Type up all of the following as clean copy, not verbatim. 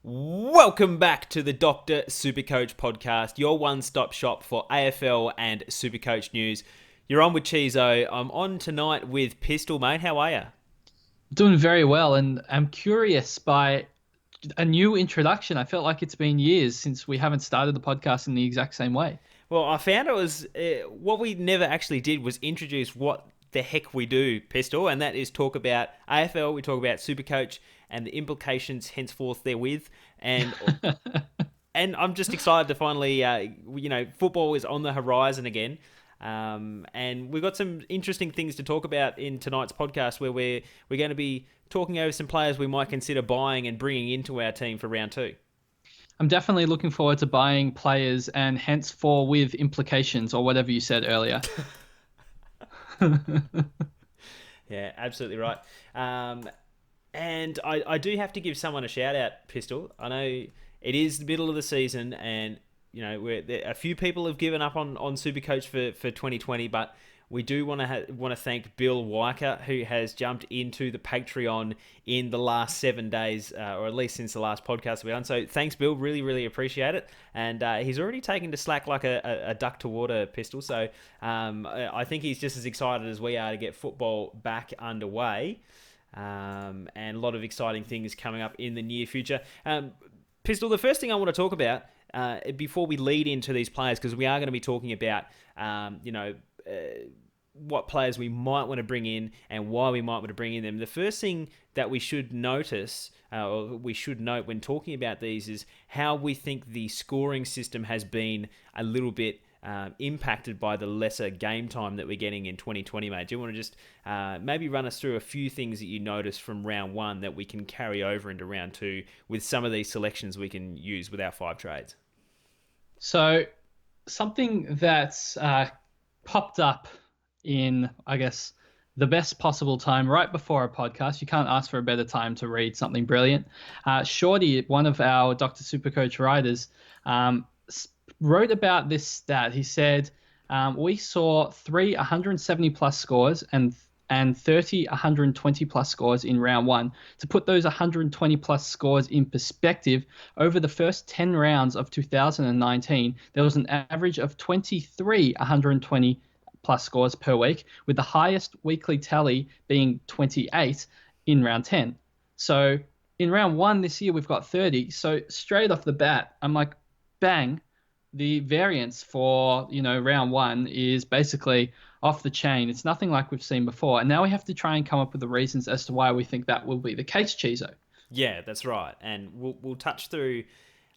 Welcome back to the Dr. SuperCoach podcast, your one-stop shop for AFL and SuperCoach news. You're on with Cheezo. I'm on tonight with Pistol, mate. How are you? Doing very well, and I'm curious by a new introduction. I felt like it's been years since we haven't started the podcast in the exact same way. Well, I found it was what we never actually did was introduce what the heck we do, Pistol, and that is talk about AFL, we talk about SuperCoach and the implications henceforth therewith, and and I'm just excited to finally, football is on the horizon again. And we've got some interesting things to talk about in tonight's podcast where we're going to be talking over some players we might consider buying and bringing into our team for round two. I'm definitely looking forward to buying players and henceforth with implications or whatever you said earlier. Yeah, absolutely right. And I do have to give someone a shout out, Pistol. I know it is the middle of the season, and a few people have given up on SuperCoach for 2020, but we do want to thank Bill Weicker, who has jumped into the Patreon in the last 7 days, or at least since the last podcast we done. So thanks, Bill. Really, really appreciate it. And he's already taken to Slack like a duck to water, Pistol. So I think he's just as excited as we are to get football back underway. And a lot of exciting things coming up in the near future. Pistol, the first thing I want to talk about before we lead into these players, because we are going to be talking about, what players we might want to bring in and why we might want to bring in them. The first thing that we should notice, or we should note when talking about these, is how we think the scoring system has been a little bit impacted by the lesser game time that we're getting in 2020, mate. Do you want to just maybe run us through a few things that you noticed from round one that we can carry over into round two with some of these selections we can use with our 5 trades? So something that's popped up in, I guess, the best possible time right before a podcast. You can't ask for a better time to read something brilliant. Shorty, one of our Dr. Supercoach writers, wrote about this stat. He said, we saw 3 170 plus scores and 30 120 plus scores in round one. To put those 120 plus scores in perspective, over the first 10 rounds of 2019, there was an average of 23 120 plus scores per week, with the highest weekly tally being 28 in round 10. So in round one this year, we've got 30. So straight off the bat, I'm like, bang, the variance for, round one is basically off the chain. It's nothing like we've seen before. And now we have to try and come up with the reasons as to why we think that will be the case, Cheezo. Yeah, that's right. And we'll touch through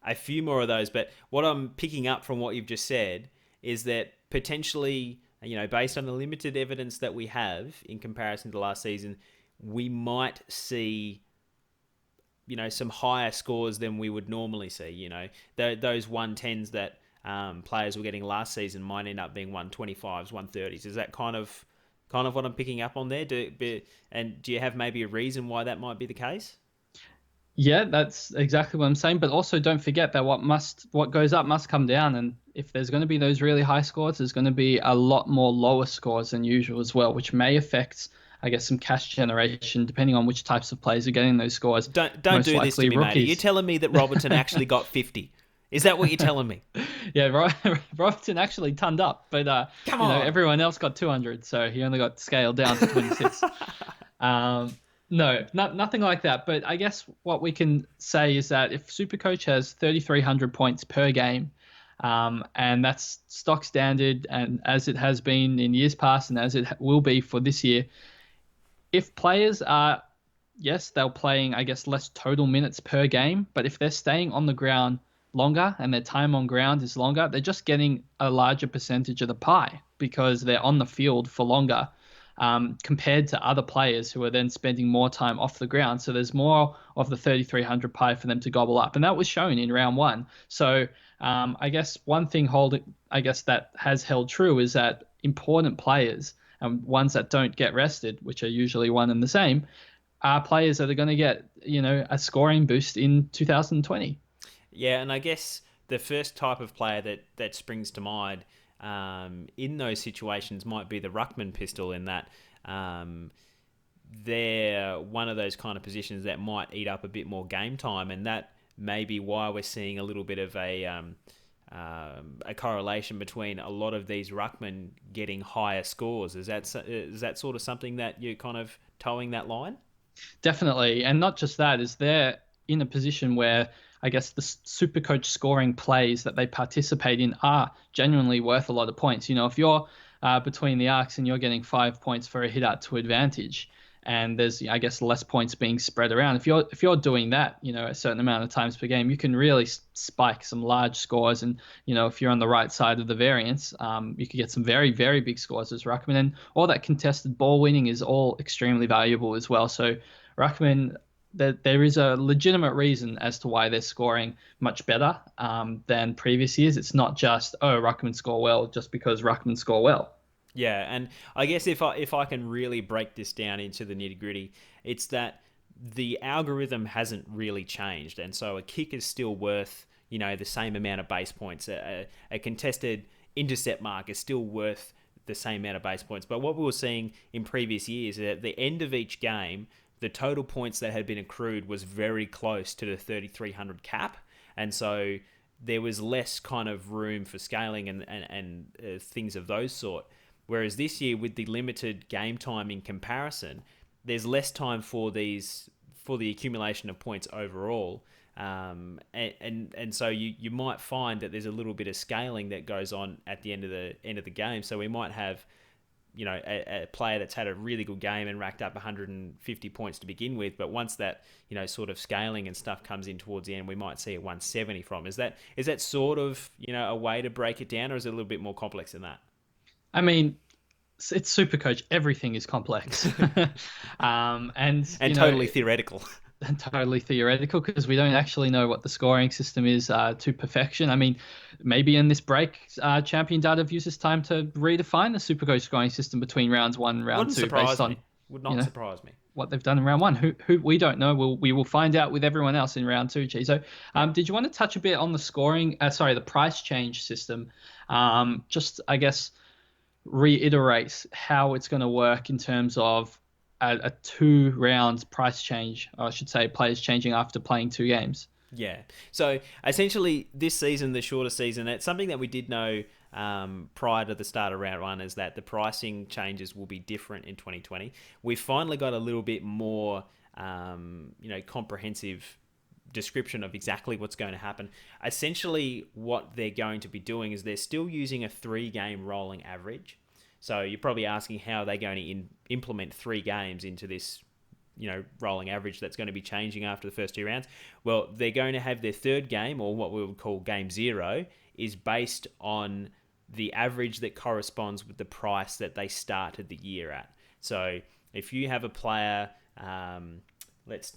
a few more of those. But what I'm picking up from what you've just said is that potentially, based on the limited evidence that we have in comparison to last season, we might see some higher scores than we would normally see. Those 110s that players were getting last season might end up being 125s, 130s. Is that kind of what I'm picking up on there? Do you have maybe a reason why that might be the case? Yeah, that's exactly what I'm saying. But also don't forget that what goes up must come down. And if there's going to be those really high scores, there's going to be a lot more lower scores than usual as well, which may affect, I guess, some cash generation depending on which types of players are getting those scores. Don't do this to me, mate. Are you telling me that Robertson actually got 50? Is that what you're telling me? Yeah, Robertson actually tonned up, but Come on. everyone else got 200, so he only got scaled down to 26. No, nothing like that. But I guess what we can say is that if SuperCoach has 3,300 points per game, and that's stock standard, and as it has been in years past, and as it will be for this year, if players are, yes, they're playing, I guess, less total minutes per game, but if they're staying on the ground longer and their time on ground is longer, they're just getting a larger percentage of the pie because they're on the field for longer, compared to other players who are then spending more time off the ground. So there's more of the 3,300 pie for them to gobble up. And that was shown in round one. So I guess one thing that has held true is that important players and ones that don't get rested, which are usually one and the same, are players that are going to get, a scoring boost in 2020. Yeah, and I guess the first type of player that springs to mind in those situations might be the ruckman, Pistol, in that they're one of those kind of positions that might eat up a bit more game time, and that maybe why we're seeing a little bit of a correlation between a lot of these ruckmen getting higher scores. Is that sort of something that you're kind of towing that line? Definitely. And not just that, is they're in a position where I guess the SuperCoach scoring plays that they participate in are genuinely worth a lot of points. If you're between the arcs and you're getting 5 points for a hit out to advantage, and there's, I guess, less points being spread around. If you're doing that, a certain amount of times per game, you can really spike some large scores. And if you're on the right side of the variance, you could get some very, very big scores as ruckman. And all that contested ball winning is all extremely valuable as well. So ruckman, there is a legitimate reason as to why they're scoring much better than previous years. It's not just, ruckman score well just because ruckman score well. Yeah, and I guess if I can really break this down into the nitty-gritty, it's that the algorithm hasn't really changed, and so a kick is still worth, the same amount of base points. A contested intercept mark is still worth the same amount of base points. But what we were seeing in previous years is at the end of each game, the total points that had been accrued was very close to the 3,300 cap, and so there was less kind of room for scaling and things of those sort. Whereas this year, with the limited game time in comparison, there's less time for the accumulation of points overall, and so you might find that there's a little bit of scaling that goes on at the end of the game. So we might have, a player that's had a really good game and racked up 150 points to begin with, but once that sort of scaling and stuff comes in towards the end, we might see a 170 from. Is that sort of a way to break it down, or is it a little bit more complex than that? I mean, it's SuperCoach. Everything is complex, and totally theoretical. And totally theoretical because we don't actually know what the scoring system is to perfection. I mean, maybe in this break, Champion Data have used this time to redefine the SuperCoach scoring system between rounds 1 and round 2 based on would not surprise me what they've done in round 1. Who we don't know. We will find out with everyone else in round 2. Cheezo, did you want to touch a bit on the the price change system? Just I guess reiterate how it's going to work in terms of a 2 rounds price change, or I should say players changing after playing 2 games. Yeah. So essentially this season, the shorter season, it's something that we did know prior to the start of round 1 is that the pricing changes will be different in 2020. We've finally got a little bit more, comprehensive description of exactly what's going to happen. Essentially what they're going to be doing is they're still using a 3-game rolling average. So you're probably asking how they're going to implement 3 games into this, rolling average that's going to be changing after the first 2 rounds. Well, they're going to have their 3rd game, or what we would call game 0, is based on the average that corresponds with the price that they started the year at. So if you have a player, let's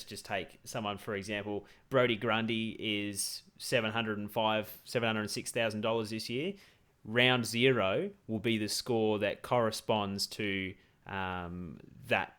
just take someone, for example, Brodie Grundy is $706,000 this year. Round 0 will be the score that corresponds to that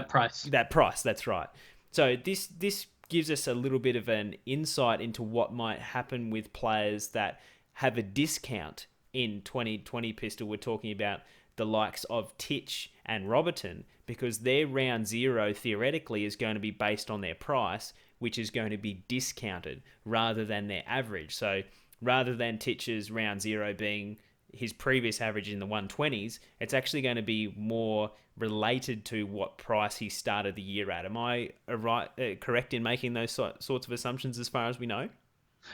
price. That price, that's right. So this gives us a little bit of an insight into what might happen with players that have a discount in 2020 pistol. We're talking about the likes of Titch and Robertson, because their round 0 theoretically is going to be based on their price, which is going to be discounted rather than their average. So rather than Titch's round 0 being his previous average in the 120s, it's actually going to be more related to what price he started the year at. Am I correct in making those sorts of assumptions as far as we know?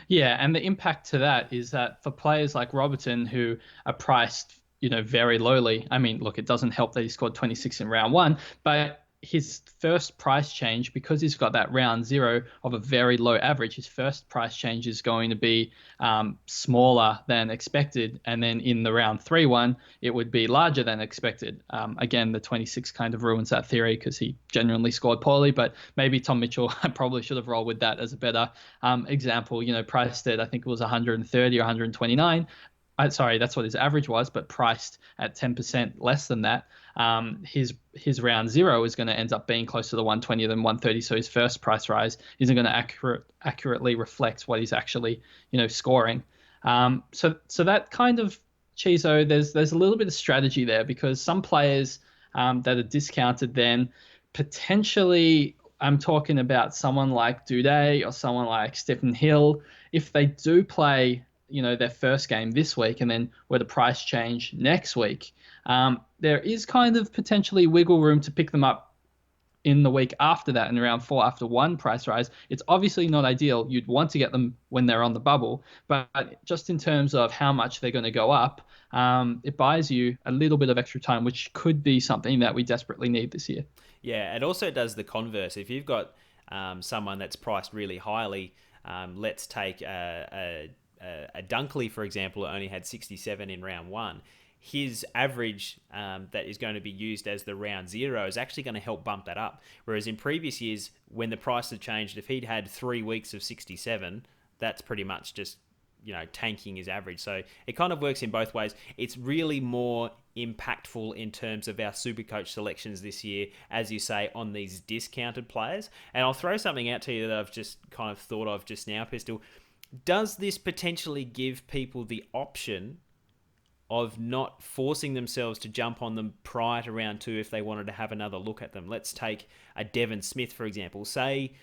Yeah, and the impact to that is that for players like Robertson who are priced, very lowly. I mean, look, it doesn't help that he scored 26 in round 1, but his first price change, because he's got that round 0 of a very low average, his first price change is going to be smaller than expected. And then in the round 3 one, it would be larger than expected. Again, the 26 kind of ruins that theory because he genuinely scored poorly, but maybe Tom Mitchell probably should have rolled with that as a better example. Priced at, I think it was 130 or 129. Sorry, that's what his average was, but priced at 10% less than that. His round 0 is going to end up being closer to the 120 than 130. So his first price rise isn't going to accurately reflect what he's actually, scoring. So that kind of, Cheezo, there's a little bit of strategy there, because some players that are discounted then potentially I'm talking about someone like Duday or someone like Stephen Hill. If they do play, their first game this week and then were the price change next week, there is kind of potentially wiggle room to pick them up in the week after that, in round 4 after one price rise. It's obviously not ideal. You'd want to get them when they're on the bubble, but just in terms of how much they're going to go up, it buys you a little bit of extra time, which could be something that we desperately need this year. Yeah, it also does the converse. If you've got someone that's priced really highly, let's take a Dunkley, for example, who only had 67 in round 1. His average that is going to be used as the round 0 is actually going to help bump that up. Whereas in previous years, when the price had changed, if he'd had 3 weeks of 67, that's pretty much just tanking his average. So it kind of works in both ways. It's really more impactful in terms of our SuperCoach selections this year, as you say, on these discounted players. And I'll throw something out to you that I've just kind of thought of just now, Pistol. Does this potentially give people the option of not forcing themselves to jump on them prior to round 2 if they wanted to have another look at them? Let's take a Devin Smith, for example. Say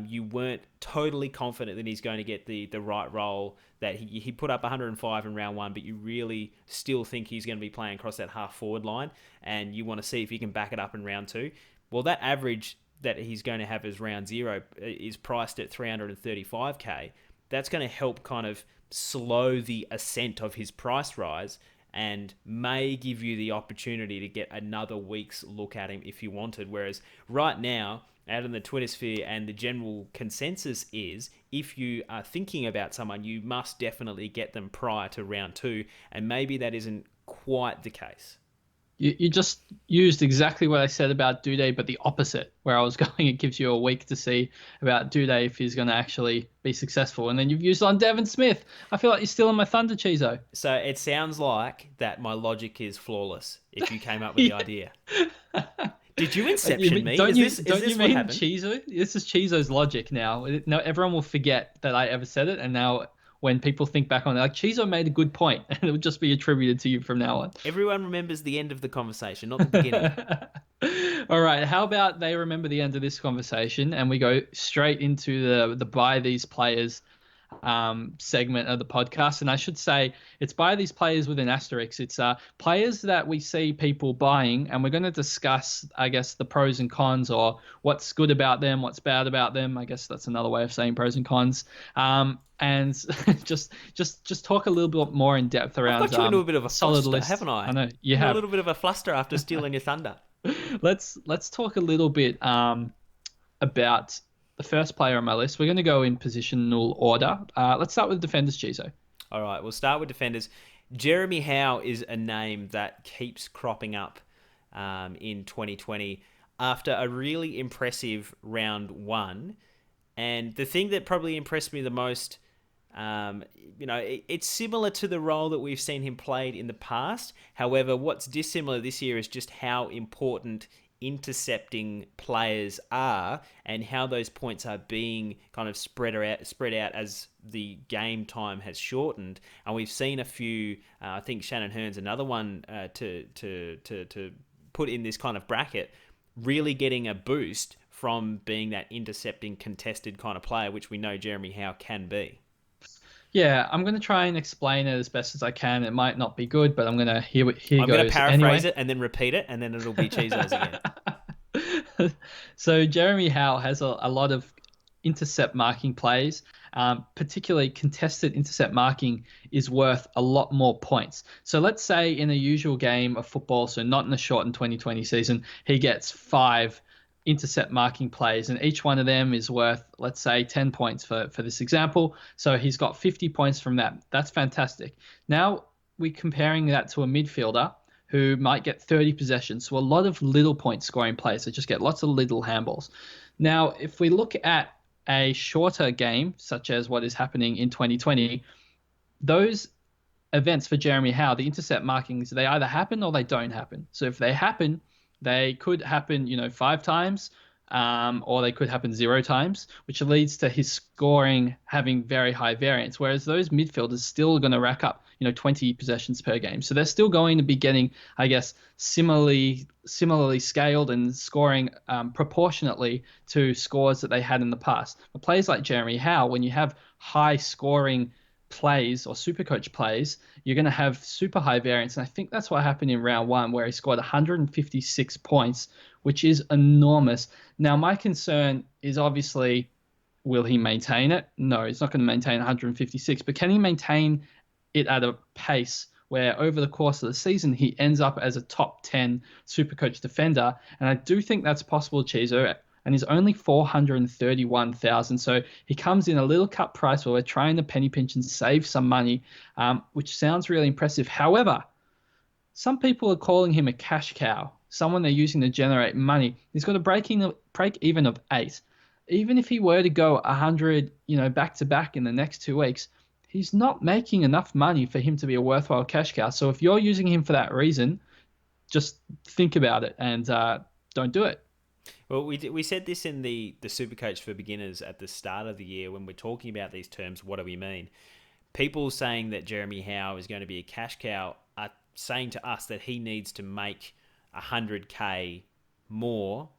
you weren't totally confident that he's going to get the right role, that he put up 105 in round 1, but you really still think he's going to be playing across that half-forward line, and you want to see if you can back it up in round 2. Well, that average that he's going to have as round 0 is priced at 335k. That's going to help kind of slow the ascent of his price rise and may give you the opportunity to get another week's look at him if you wanted. Whereas right now, out in the Twitter sphere, and the general consensus is, if you are thinking about someone, you must definitely get them prior to round 2, and maybe that isn't quite the case. You just used exactly what I said about Duday, but the opposite, where I was going, it gives you a week to see about Duday if he's going to actually be successful. And then you've used on Devin Smith. I feel like you're still in my thunder, Cheezo. So it sounds like that my logic is flawless if you came up with the idea. Did you inception me? Don't is you this mean what happened? Cheezo? This is Cheezo's logic now. No, everyone will forget that I ever said it, and now when people think back on it, like, Cheezo made a good point, and it would just be attributed to you from now on. Everyone remembers the end of the conversation, not the beginning. All right, how about they remember the end of this conversation, and we go straight into the buy these players segment of the podcast. And I should say it's buy these players with an asterisk. It's players that we see people buying, and we're going to discuss, I guess, the pros and cons, or what's good about them, what's bad about them. I guess that's another way of saying pros and cons. And just talk a little bit more in depth around. I've got you into a bit of a solid fluster, list, haven't I? I know you have a little bit of a fluster after stealing your thunder. Let's talk a little bit about the first player on my list. We're going to go in positional order. Let's start with defenders, Cheezo. All right, we'll start with defenders. Jeremy Howe is a name that keeps cropping up in 2020 after a really impressive round 1. And the thing that probably impressed me the most, it's similar to the role that we've seen him played in the past. However, what's dissimilar this year is just how important intercepting players are, and how those points are being kind of spread out as the game time has shortened. And we've seen a few. I think Shannon Hearn's another one to put in this kind of bracket, really getting a boost from being that intercepting, contested kind of player, which we know Jeremy Howe can be. Yeah, I'm going to try and explain it as best as I can. It might not be good, but I'm going to hear goes. I'm going to paraphrase anyway. it and then repeat it, and then it'll be Cheezo's again. So Jeremy Howe has a lot of intercept marking plays. Particularly contested intercept marking is worth a lot more points. So let's say in a usual game of football, so not in the shortened 2020 season, he gets 5 intercept marking plays, and each one of them is worth, let's say, 10 points for this example. So he's got 50 points from that. That's fantastic. Now we're comparing that to a midfielder who might get 30 possessions. So a lot of little point scoring plays. They just get lots of little handballs. Now, if we look at a shorter game, such as what is happening in 2020, those events for Jeremy Howe, the intercept markings, they either happen or they don't happen. So if they happen, they could happen, 5 times or they could happen 0 times, which leads to his scoring having very high variance. Whereas those midfielders still going to rack up, 20 possessions per game. So they're still going to be getting, I guess, similarly scaled and scoring proportionately to scores that they had in the past. But players like Jeremy Howe, when you have high scoring plays or Supercoach plays, you're going to have super high variance. And I think that's what happened in round 1, where he scored 156 points, which is enormous. Now, my concern is obviously, will he maintain it? No, he's not going to maintain 156, but can he maintain it at a pace where over the course of the season, he ends up as a top 10 Supercoach defender? And I do think that's possible, Cheezo, and he's only 431,000. So he comes in a little cut price where we're trying to penny pinch and save some money, which sounds really impressive. However, some people are calling him a cash cow, someone they're using to generate money. He's got a break even of 8. Even if he were to go 100, back to back in the next 2 weeks, he's not making enough money for him to be a worthwhile cash cow. So if you're using him for that reason, just think about it and don't do it. Well, we said this in the Supercoach for beginners at the start of the year when we're talking about these terms. What do we mean? People saying that Jeremy Howe is going to be a cash cow are saying to us that he needs to make 100k more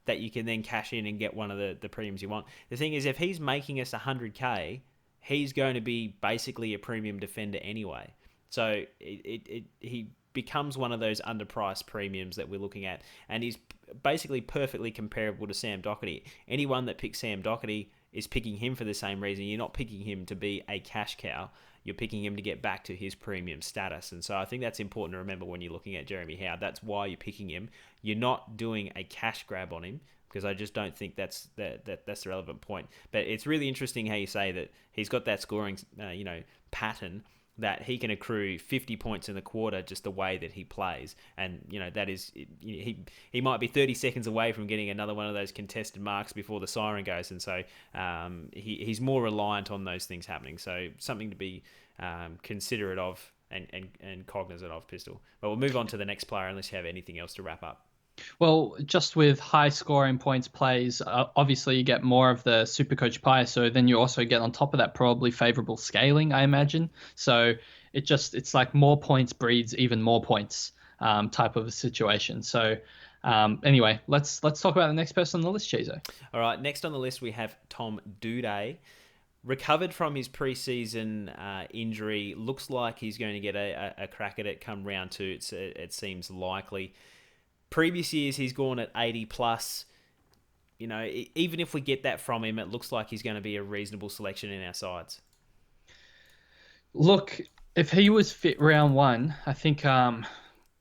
that you can then cash in and get one of the premiums you want. The thing is, if he's making us 100k, he's going to be basically a premium defender anyway. So he becomes one of those underpriced premiums that we're looking at, and he's basically perfectly comparable to Sam Doherty. Anyone that picks Sam Doherty is picking him for the same reason. You're not picking him to be a cash cow. You're picking him to get back to his premium status. And so I think that's important to remember when you're looking at Jeremy Howe. That's why you're picking him. You're not doing a cash grab on him, because I just don't think that's the relevant point. But it's really interesting how you say that he's got that scoring pattern, that he can accrue 50 points in the quarter just the way that he plays. And, that is, he might be 30 seconds away from getting another one of those contested marks before the siren goes. And so he's more reliant on those things happening. So something to be considerate of and cognizant of, Pistol. But we'll move on to the next player unless you have anything else to wrap up. Well, just with high scoring points plays, obviously you get more of the Supercoach pie. So then you also get on top of that probably favorable scaling, I imagine. So it's like more points breeds even more points type of a situation. So anyway, let's talk about the next person on the list, Cheezo. All right, next on the list we have Tom Doedee. Recovered from his preseason injury. Looks like he's going to get a crack at it come round 2. It seems likely. Previous years, he's gone at 80 plus. Even if we get that from him, it looks like he's going to be a reasonable selection in our sides. Look, if he was fit round 1, I think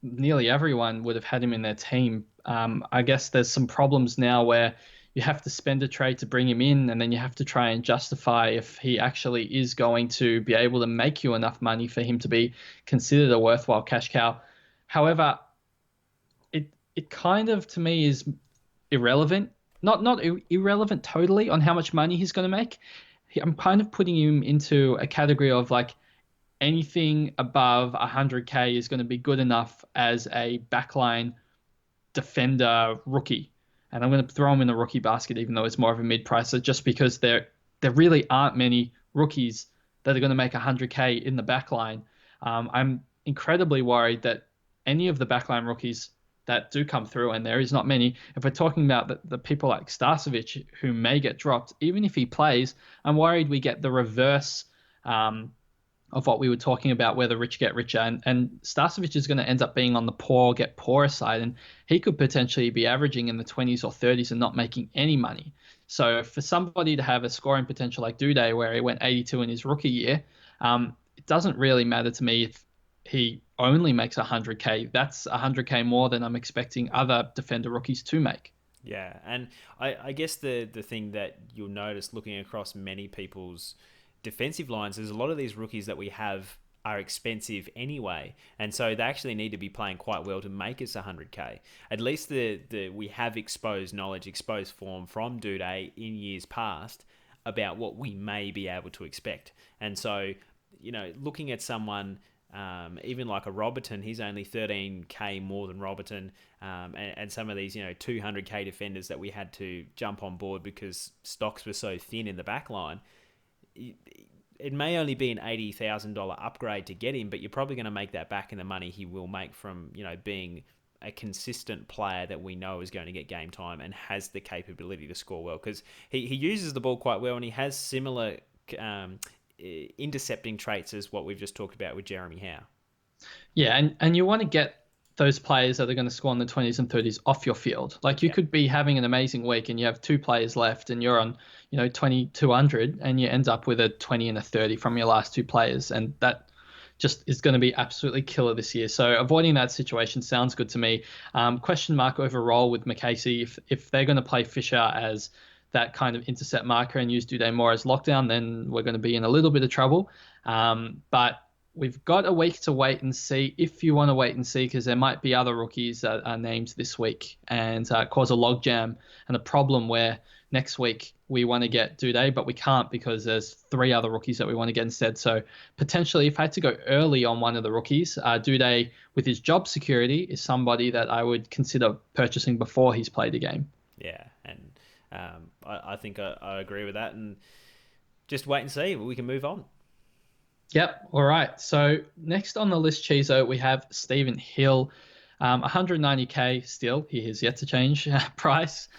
nearly everyone would have had him in their team. I guess there's some problems now where you have to spend a trade to bring him in, and then you have to try and justify if he actually is going to be able to make you enough money for him to be considered a worthwhile cash cow. However, it kind of, to me, is irrelevant. Not irrelevant totally on how much money he's going to make. I'm kind of putting him into a category of like anything above 100k is going to be good enough as a backline defender rookie. And I'm going to throw him in the rookie basket, even though it's more of a mid-pricer, just because there really aren't many rookies that are going to make 100k in the backline. I'm incredibly worried that any of the backline rookies that do come through, and there is not many. If we're talking about the people like Starcevic who may get dropped, even if he plays, I'm worried we get the reverse of what we were talking about, where the rich get richer. And Starcevic is going to end up being on the poor get poorer side, and he could potentially be averaging in the 20s or 30s and not making any money. So for somebody to have a scoring potential like Doedee, where he went 82 in his rookie year, it doesn't really matter to me if he only makes 100k. That's 100k more than I'm expecting other defender rookies to make. Yeah, and I guess the thing that you'll notice looking across many people's defensive lines is a lot of these rookies that we have are expensive anyway, and so they actually need to be playing quite well to make us 100k. At least we have exposed knowledge, exposed form from Doedee in years past about what we may be able to expect. And so, looking at someone Even like a Robertson, he's only 13k more than Robertson, and some of these 200k defenders that we had to jump on board because stocks were so thin in the back line. It may only be an $80,000 upgrade to get him, but you're probably going to make that back in the money he will make from being a consistent player that we know is going to get game time and has the capability to score well, because he uses the ball quite well and he has similar intercepting traits as what we've just talked about with Jeremy Howe. Yeah, and you want to get those players that are going to score in the 20s and 30s off your field. Like you could be having an amazing week and you have 2 players left and you're on 2,200 and you end up with a 20 and a 30 from your last 2 players, and that just is going to be absolutely killer this year. So avoiding that situation sounds good to me. Question mark overall with McCasey. If they're going to play Fisher as that kind of intercept marker and use Duday more as lockdown, then we're going to be in a little bit of trouble. But we've got a week to wait and see, if you want to wait and see, because there might be other rookies that are named this week and cause a logjam and a problem where next week we want to get Duday, but we can't because there's 3 other rookies that we want to get instead. So potentially, if I had to go early on one of the rookies, Duday with his job security is somebody that I would consider purchasing before he's played a game. Yeah, and I think I agree with that, and just wait and see. We can move on. Yep. All right. So next on the list, Cheezo, we have Stephen Hill, 190k still. He has yet to change price.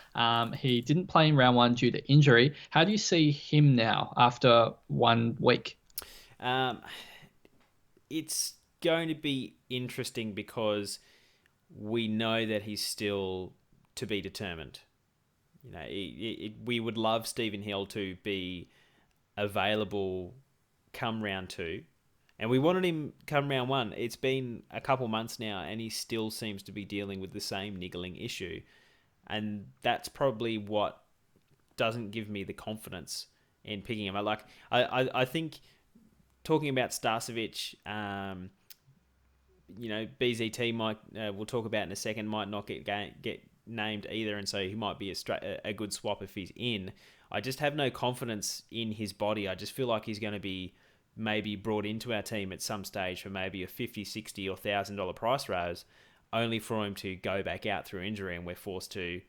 He didn't play in round 1 due to injury. How do you see him now after 1 week? It's going to be interesting because we know that he's still to be determined. We would love Stephen Hill to be available come round 2, and we wanted him come round 1. It's been a couple months now and he still seems to be dealing with the same niggling issue, and that's probably what doesn't give me the confidence in picking him. I think talking about Starcevic, BZT might we'll talk about in a second, might not get named either, and so he might be a good swap if he's in. I just have no confidence in his body. I just feel like he's going to be maybe brought into our team at some stage for maybe a $50, $60 or $1,000 price raise, only for him to go back out through injury, and we're forced to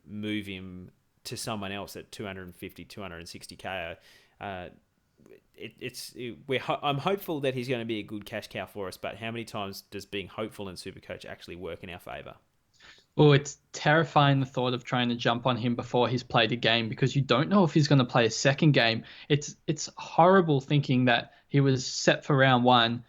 move him to someone else at 250, 260k. I'm hopeful that he's going to be a good cash cow for us, but how many times does being hopeful in Supercoach actually work in our favour? Oh, it's terrifying, the thought of trying to jump on him before he's played a game, because you don't know if he's going to play a second game. It's horrible thinking that he was set for round 1.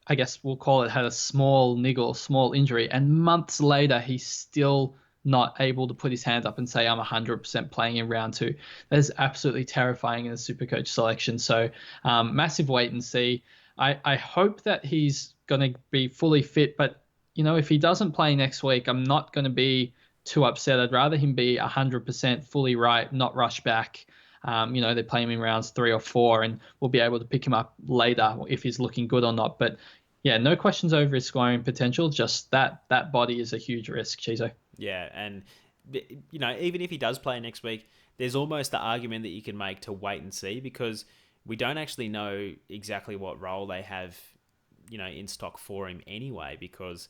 I guess we'll call it, had a small niggle, small injury, and months later he's still not able to put his hand up and say, I'm 100% playing in round 2. That is absolutely terrifying in a Supercoach selection. So massive wait and see. I hope that he's going to be fully fit, but if he doesn't play next week, I'm not going to be too upset. I'd rather him be 100% fully right, not rush back. They play him in rounds 3 or 4, and we'll be able to pick him up later if he's looking good or not. But yeah, no questions over his scoring potential. Just that body is a huge risk, Cheezo. Yeah, and even if he does play next week, there's almost the argument that you can make to wait and see, because we don't actually know exactly what role they have in stock for him anyway, because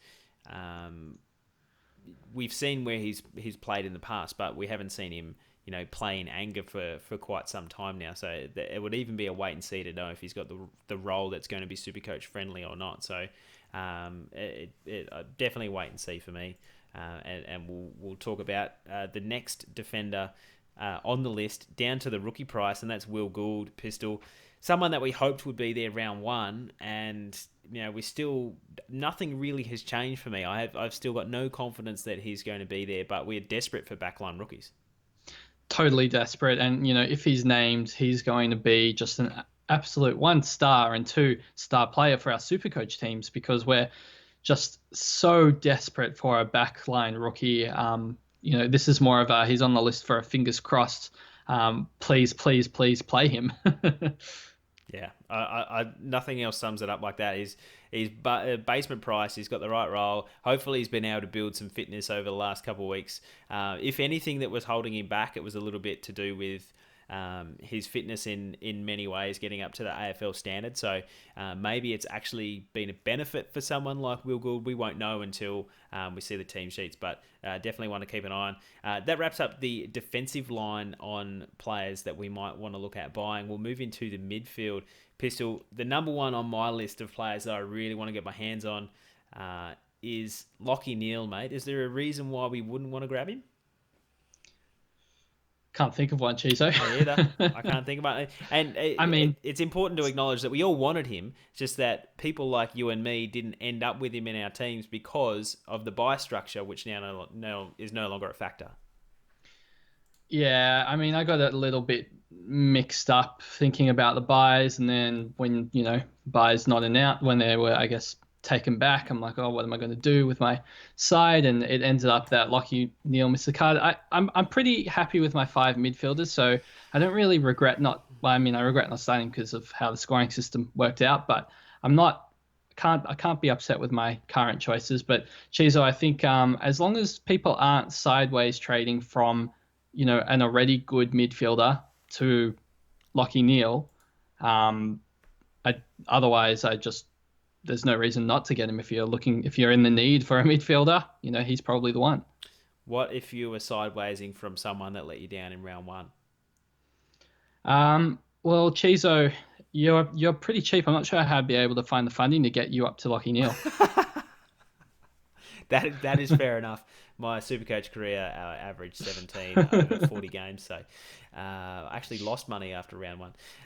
we've seen where he's played in the past, but we haven't seen him play in anger for quite some time now. So it would even be a wait and see to know if he's got the role that's going to be Supercoach friendly or not. So definitely wait and see for me. And we'll talk about the next defender on the list down to the rookie price, and that's Will Gould, Pistol. Someone that we hoped would be there round 1, and we still, nothing really has changed for me. I've still got no confidence that he's going to be there, but we're desperate for backline rookies. Totally desperate, and if he's named, he's going to be just an absolute 1-star and 2-star player for our Supercoach teams, because we're just so desperate for a backline rookie. This is more of a, he's on the list for a fingers crossed. Please play him. Yeah, I nothing else sums it up like that. He's basement price. He's got the right role. Hopefully, he's been able to build some fitness over the last couple of weeks. If anything that was holding him back, it was a little bit to do with his fitness in many ways getting up to the AFL standard. So maybe it's actually been a benefit for someone like Will Gould. We won't know until we see the team sheets, but definitely want to keep an eye on. That wraps up the defensive line on players that we might want to look at buying. We'll move into the midfield. Pistol, the number one on my list of players that I really want to get my hands on is Lachie Neale, mate. Is there a reason why we wouldn't want to grab him? Can't think of one, Cheezo. Me either. I can't think about it. And it's important to acknowledge that we all wanted him, just that people like you and me didn't end up with him in our teams because of the buy structure, which now is no longer a factor. Yeah, I mean, I got a little bit mixed up thinking about the buys, and then when, buys not announced, when they were, I guess, taken back, I'm like, oh, what am I going to do with my side? And it ended up that Lachie Neale missed the card. I'm pretty happy with my 5 midfielders, so I don't really regret I regret not starting because of how the scoring system worked out, but I can't be upset with my current choices. But Cheezo, I think as long as people aren't sideways trading from, an already good midfielder to Lachie Neale, otherwise there's no reason not to get him if you're in the need for a midfielder. He's probably the one. What if you were sidewaysing from someone that let you down in round 1? Well, Cheezo, you're pretty cheap. I'm not sure how I'd be able to find the funding to get you up to Lachie Neale. That is fair enough. My SuperCoach career averaged 17 over 40 games, so I actually lost money after round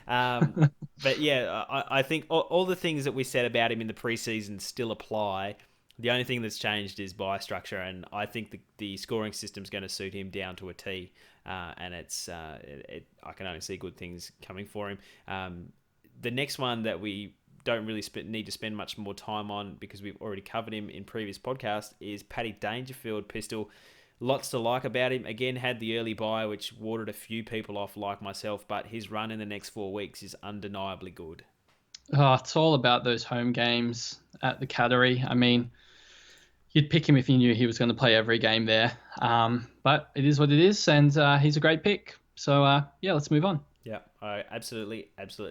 1. But yeah, I think all the things that we said about him in the preseason still apply. The only thing that's changed is buy structure, and I think the scoring system's going to suit him down to a T. And I can only see good things coming for him. The next one that we don't really need to spend much more time on because we've already covered him in previous podcasts is Paddy Dangerfield. Pistol. Lots to like about him. Again, had the early buy, which warded a few people off like myself, but his run in the next 4 weeks is undeniably good. Oh, it's all about those home games at the Cattery. I mean, you'd pick him if you knew he was going to play every game there. But it is what it is, and he's a great pick. So, let's move on. Yeah, I absolutely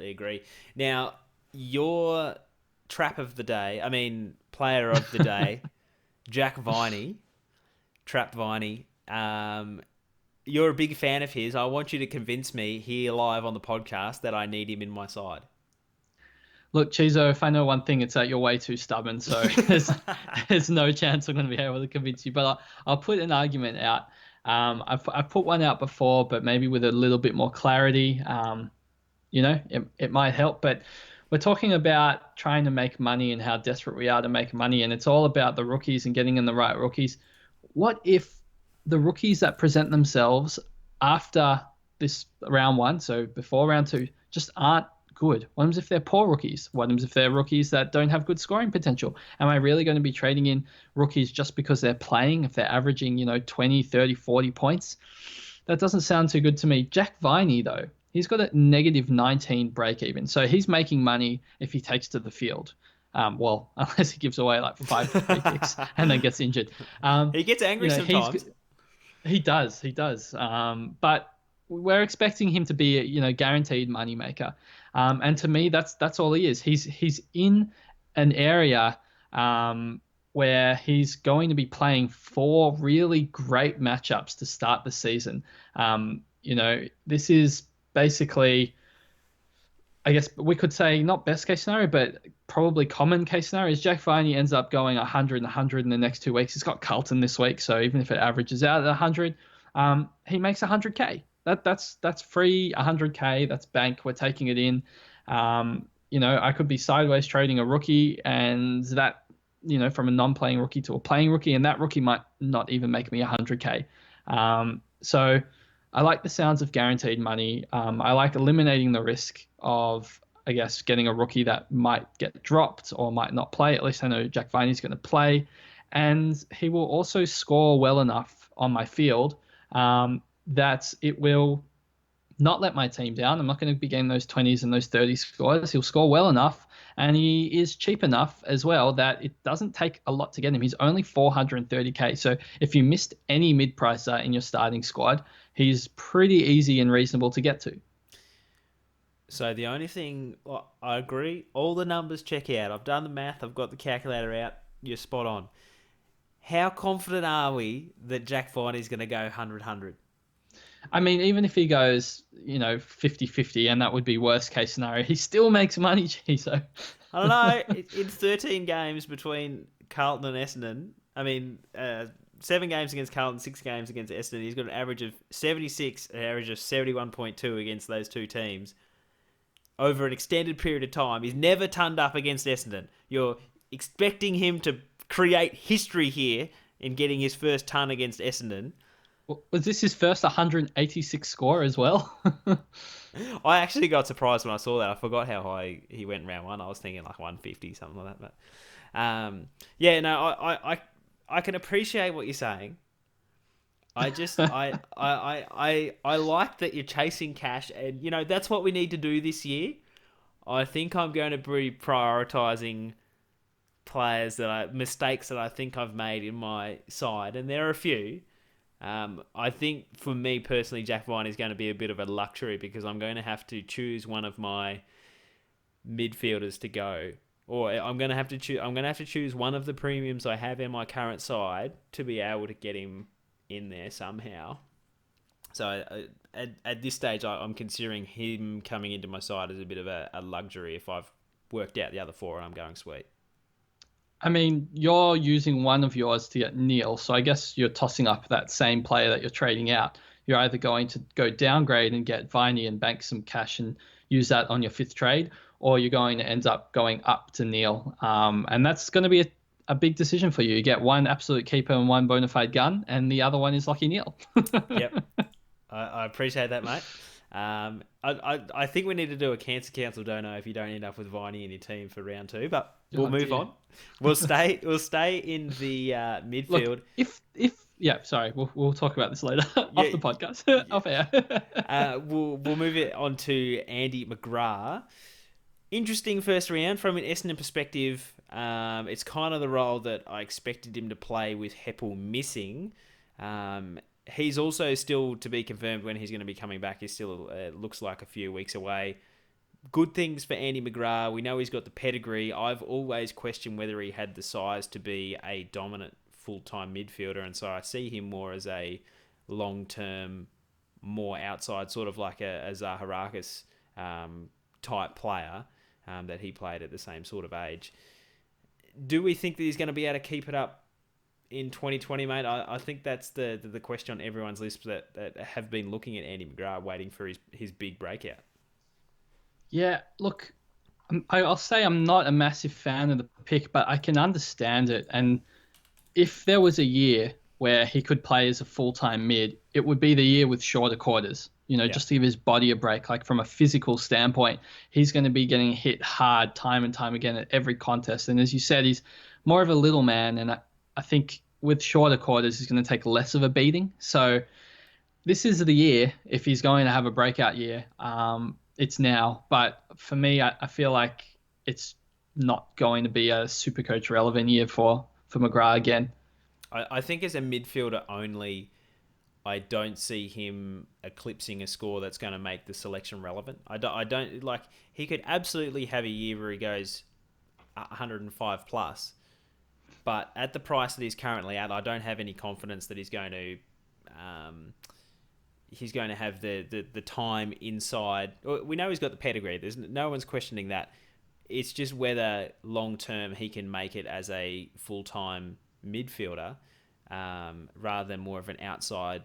agree. Now, your player of the day, Jack Viney, Trap Viney. You're a big fan of his. I want you to convince me here live on the podcast that I need him in my side. Look, Cheezo, if I know one thing, it's that you're way too stubborn, so there's no chance I'm going to be able to convince you. But I'll put an argument out. I've put one out before, but maybe with a little bit more clarity. It might help. But we're talking about trying to make money and how desperate we are to make money, and it's all about the rookies and getting in the right rookies. What if the rookies that present themselves after this round 1, so before round 2, just aren't good? What happens if they're poor rookies? What happens if they're rookies that don't have good scoring potential? Am I really going to be trading in rookies just because they're playing, if they're averaging, 20, 30, 40 points? That doesn't sound too good to me. Jack Viney, though, he's got a negative 19 break even. So he's making money if he takes to the field. Unless he gives away like 5 free kicks and then gets injured. He gets angry sometimes. He does. But we're expecting him to be a guaranteed money maker. And to me, that's all he is. He's in an area where he's going to be playing 4 really great matchups to start the season. This is basically, I guess we could say not best case scenario, but probably common case scenario is Jack Viney ends up going 100 and 100 in the next 2 weeks. He's got Carlton this week, so even if it averages out at 100, he makes 100K. That's free 100K. That's bank. We're taking it in. I could be sideways trading a rookie, and that, from a non-playing rookie to a playing rookie, and that rookie might not even make me 100K. So I like the sounds of guaranteed money. I like eliminating the risk of, I guess, getting a rookie that might get dropped or might not play. At least I know Jack Viney's going to play. And he will also score well enough on my field that it will not let my team down. I'm not going to be getting those 20s and those 30 scores. He'll score well enough, and he is cheap enough as well that it doesn't take a lot to get him. He's only 430K. So if you missed any mid-pricer in your starting squad, he's pretty easy and reasonable to get to. So the only thing, I agree, all the numbers check out. I've done the math, I've got the calculator out, you're spot on. How confident are we that Jack Viney's going to go 100-100? I mean, even if he goes, 50-50, and that would be worst case scenario, he still makes money, Cheezo. I don't know. In 13 games between Carlton and Essendon, 7 games against Carlton, 6 games against Essendon, he's got an average of 76, an average of 71.2 against those two teams over an extended period of time. He's never turned up against Essendon. You're expecting him to create history here in getting his first ton against Essendon. Was this his first 186 score as well? I actually got surprised when I saw that. I forgot how high he went in round one. I was thinking like 150, something like that. But I can appreciate what you're saying. I just I like that you're chasing cash, and that's what we need to do this year. I think I'm going to be prioritizing mistakes that I think I've made in my side, and there are a few. I think for me personally, Jack Viney is going to be a bit of a luxury because I'm going to have to choose one of my midfielders to go, or I'm going to have to choose one of the premiums I have in my current side to be able to get him in there somehow. So at this stage, I'm considering him coming into my side as a bit of a luxury if I've worked out the other 4 and I'm going sweet. I mean, you're using one of yours to get Neil, so I guess you're tossing up that same player that you're trading out. You're either going to go downgrade and get Viney and bank some cash and use that on your 5th trade, or you're going to end up going up to Neil. And that's going to be a big decision for you. You get one absolute keeper and one bona fide gun, and the other one is Lucky Neil. Yep. I appreciate that, mate. I think we need to do a cancer council dono if you don't end up with Viney in your team for round 2, but we'll move on. We'll stay in the midfield. Look, we'll talk about this later off the podcast. Off air. We'll move it on to Andy Mcgraw. Interesting first round from an Essendon perspective. It's kind of the role that I expected him to play with Heppel missing. He's also still to be confirmed when he's going to be coming back. He still looks like a few weeks away. Good things for Andy Mcgraw. We know he's got the pedigree. I've always questioned whether he had the size to be a dominant full-time midfielder, and so I see him more as a long-term, more outside, sort of like a Zaharakis type player that he played at the same sort of age. Do we think that he's going to be able to keep it up in 2020, mate? I think that's the question on everyone's list that have been looking at Andy Mcgraw, waiting for his big breakout. Yeah, look, I'll say I'm not a massive fan of the pick, but I can understand it. And if there was a year where he could play as a full-time mid, it would be the year with shorter quarters. Just to give his body a break. Like from a physical standpoint, he's going to be getting hit hard time and time again at every contest. And as you said, he's more of a little man, and I think with shorter quarters, he's going to take less of a beating. So this is the year, if he's going to have a breakout year, it's now. But for me, I feel like it's not going to be a SuperCoach relevant year for Mcgraw again. I think as a midfielder only, I don't see him eclipsing a score that's going to make the selection relevant. I don't like, he could absolutely have a year where he goes 105 plus, but at the price that he's currently at, I don't have any confidence that he's going to have the time inside. We know he's got the pedigree. There's no one's questioning that. It's just whether long term he can make it as a full-time midfielder rather than more of an outside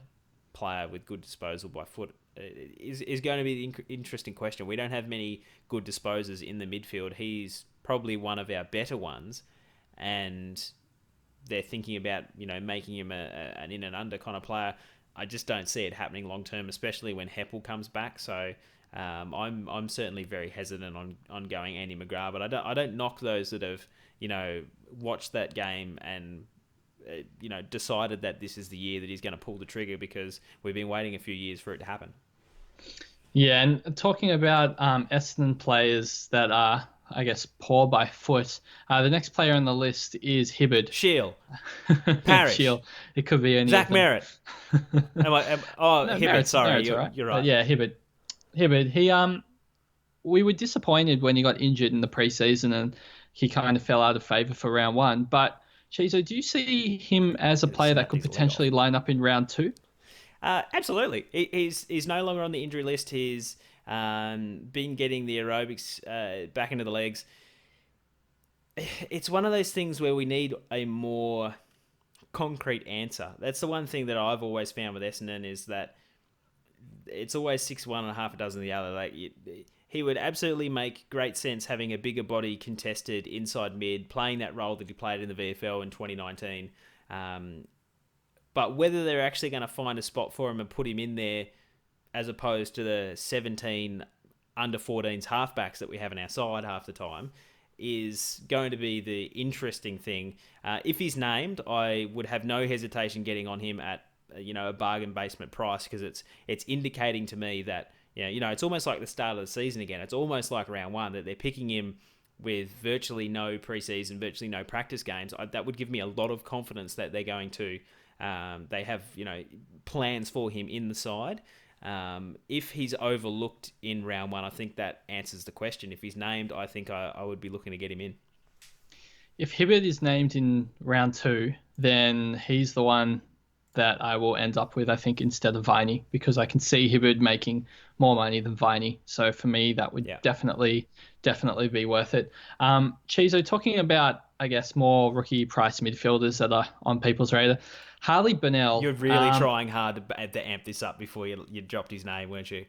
player with good disposal by foot is going to be the interesting question. We don't have many good disposers in the midfield. He's probably one of our better ones, and they're thinking about making him an in and under kind of player. I just don't see it happening long term, especially when Heppel comes back. So I'm certainly very hesitant on going Andy Mcgraw, but I don't knock those that have watched that game and decided that this is the year that he's going to pull the trigger, because we've been waiting a few years for it to happen. Yeah, and talking about Essendon players that are I guess, poor by foot. The next player on the list is Hibbard. Shield. Parrish. Shield. It could be any Zach of them. Merritt. No, Hibbert. Sorry, Merritt's all right. you're But right. yeah, Hibbard. Hibbard. We were disappointed when he got injured in the preseason and he kind of fell out of favour for round one. But Cheezo, do you see him as a player that Snapped could his leg off. potentially line up in round two? Absolutely. He's no longer on the injury list. He's been getting the aerobics back into the legs. It's one of those things where we need a more concrete answer. That's the one thing that I've always found with Essendon is that it's always 6 one and half a dozen the other. Like he would absolutely make great sense having a bigger body contested inside mid, playing that role that he played in the VFL in 2019. But whether they're actually going to find a spot for him and put him in there as opposed to the 17 under 14s halfbacks that we have in our side half the time is going to be the interesting thing. If he's named, I would have no hesitation getting on him at a bargain basement price because it's indicating to me that it's almost like the start of the season again. It's almost like round one that they're picking him with virtually no preseason, virtually no practice games. That would give me a lot of confidence that they're going to. They have plans for him in the side. If he's overlooked in round one, I think that answers the question. If he's named, I think I would be looking to get him in. If Hibbard is named in round two, then he's the one that I will end up with, I think, instead of Viney, because I can see Hibbard making more money than Viney. So for me, that would definitely be worth it. Cheezo, talking about, I guess, more rookie price midfielders that are on people's radar. Harley Bernal. You're really trying hard to amp this up before you dropped his name, weren't you?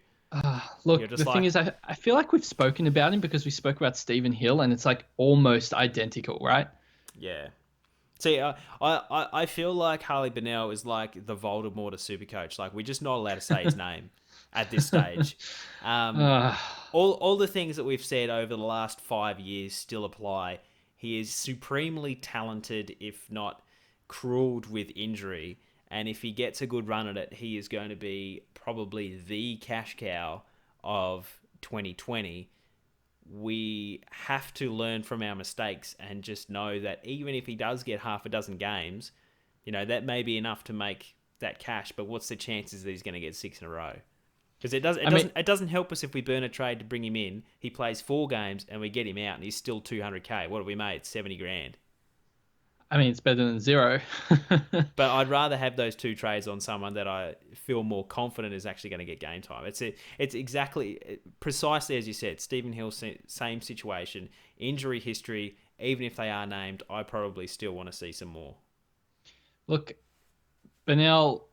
Look, the thing is, I feel like we've spoken about him because we spoke about Stephen Hill, and it's like almost identical, right? Yeah. See, I feel like Harley Bernal is like the Voldemort of SuperCoach. Like, we're just not allowed to say his name at this stage. All the things that we've said over the last 5 years still apply. He is supremely talented, if not cruelled with injury. And if he gets a good run at it, he is going to be probably the cash cow of 2020. We have to learn from our mistakes and just know that even if he does get half a dozen games, that may be enough to make that cash. But what's the chances that he's going to get 6 in a row? Because it doesn't help us if we burn a trade to bring him in. He plays 4 games and we get him out and he's still 200k. What have we made? 70 grand. I mean, it's better than 0. But I'd rather have those 2 trades on someone that I feel more confident is actually going to get game time. It's exactly, precisely as you said, Stephen Hill, same situation, injury history. Even if they are named, I probably still want to see some more. Look, Bernal,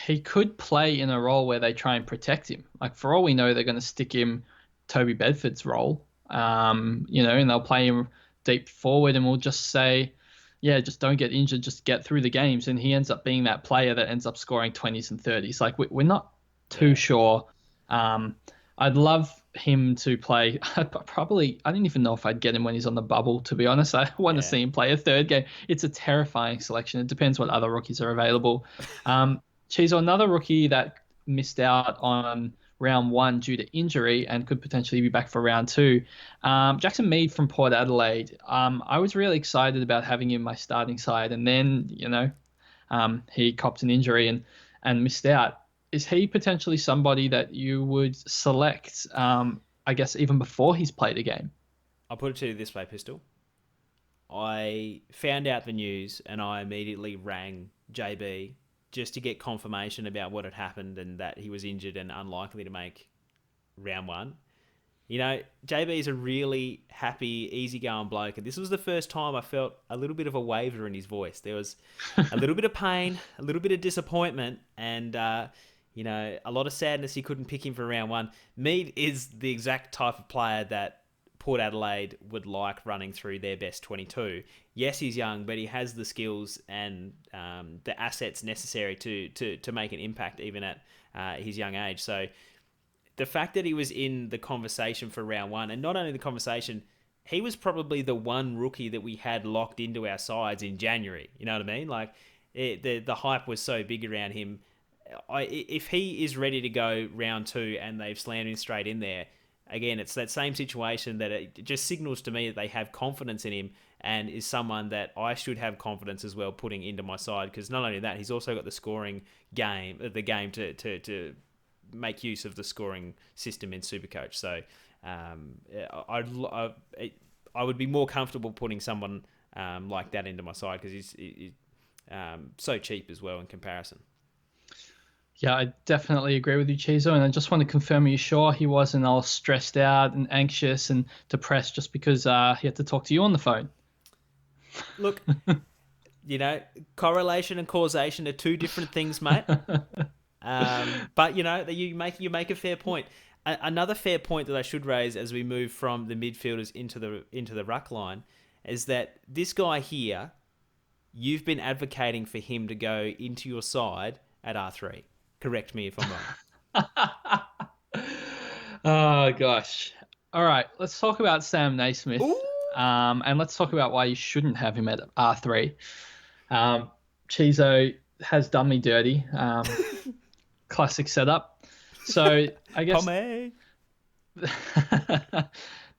he could play in a role where they try and protect him. Like, for all we know, they're going to stick him Toby Bedford's role, and they'll play him deep forward, and we'll just say, yeah, just don't get injured, just get through the games. And he ends up being that player that ends up scoring 20s and 30s. Like, we're not too sure. I'd love him to play. I don't even know if I'd get him when he's on the bubble, to be honest. I want to see him play a third game. It's a terrifying selection. It depends what other rookies are available. Cheezo, another rookie that missed out on round one due to injury and could potentially be back for round two. Jackson Meade from Port Adelaide. I was really excited about having him in my starting side, and then he copped an injury and missed out. Is he potentially somebody that you would select? I guess even before he's played a game. I'll put it to you this way, Pistol. I found out the news and I immediately rang JB just to get confirmation about what had happened and that he was injured and unlikely to make round one. JB is a really happy, easygoing bloke, and this was the first time I felt a little bit of a waver in his voice. There was a little bit of pain, a little bit of disappointment, and a lot of sadness he couldn't pick him for round one. Meade is the exact type of player that Port Adelaide would like running through their best 22. Yes, he's young, but he has the skills and the assets necessary to make an impact even at his young age. So the fact that he was in the conversation for round one, and not only the conversation, he was probably the one rookie that we had locked into our sides in January. You know what I mean? Like the hype was so big around him. If he is ready to go round two and they've slammed him straight in there, again, it's that same situation that it just signals to me that they have confidence in him and is someone that I should have confidence as well putting into my side, because not only that, he's also got the scoring game, to make use of the scoring system in Supercoach. So I would be more comfortable putting someone like that into my side, because he's so cheap as well in comparison. Yeah, I definitely agree with you, Cheezo. And I just want to confirm, are you sure he wasn't all stressed out and anxious and depressed just because he had to talk to you on the phone? Look, correlation and causation are two different things, mate. But you make a fair point. Another fair point that I should raise as we move from the midfielders into the ruck line is that this guy here, you've been advocating for him to go into your side at R3. Correct me if I'm wrong. Oh, gosh. All right, let's talk about Sam Naismith. And let's talk about why you shouldn't have him at R3. Cheezo has done me dirty. Classic setup. So I guess...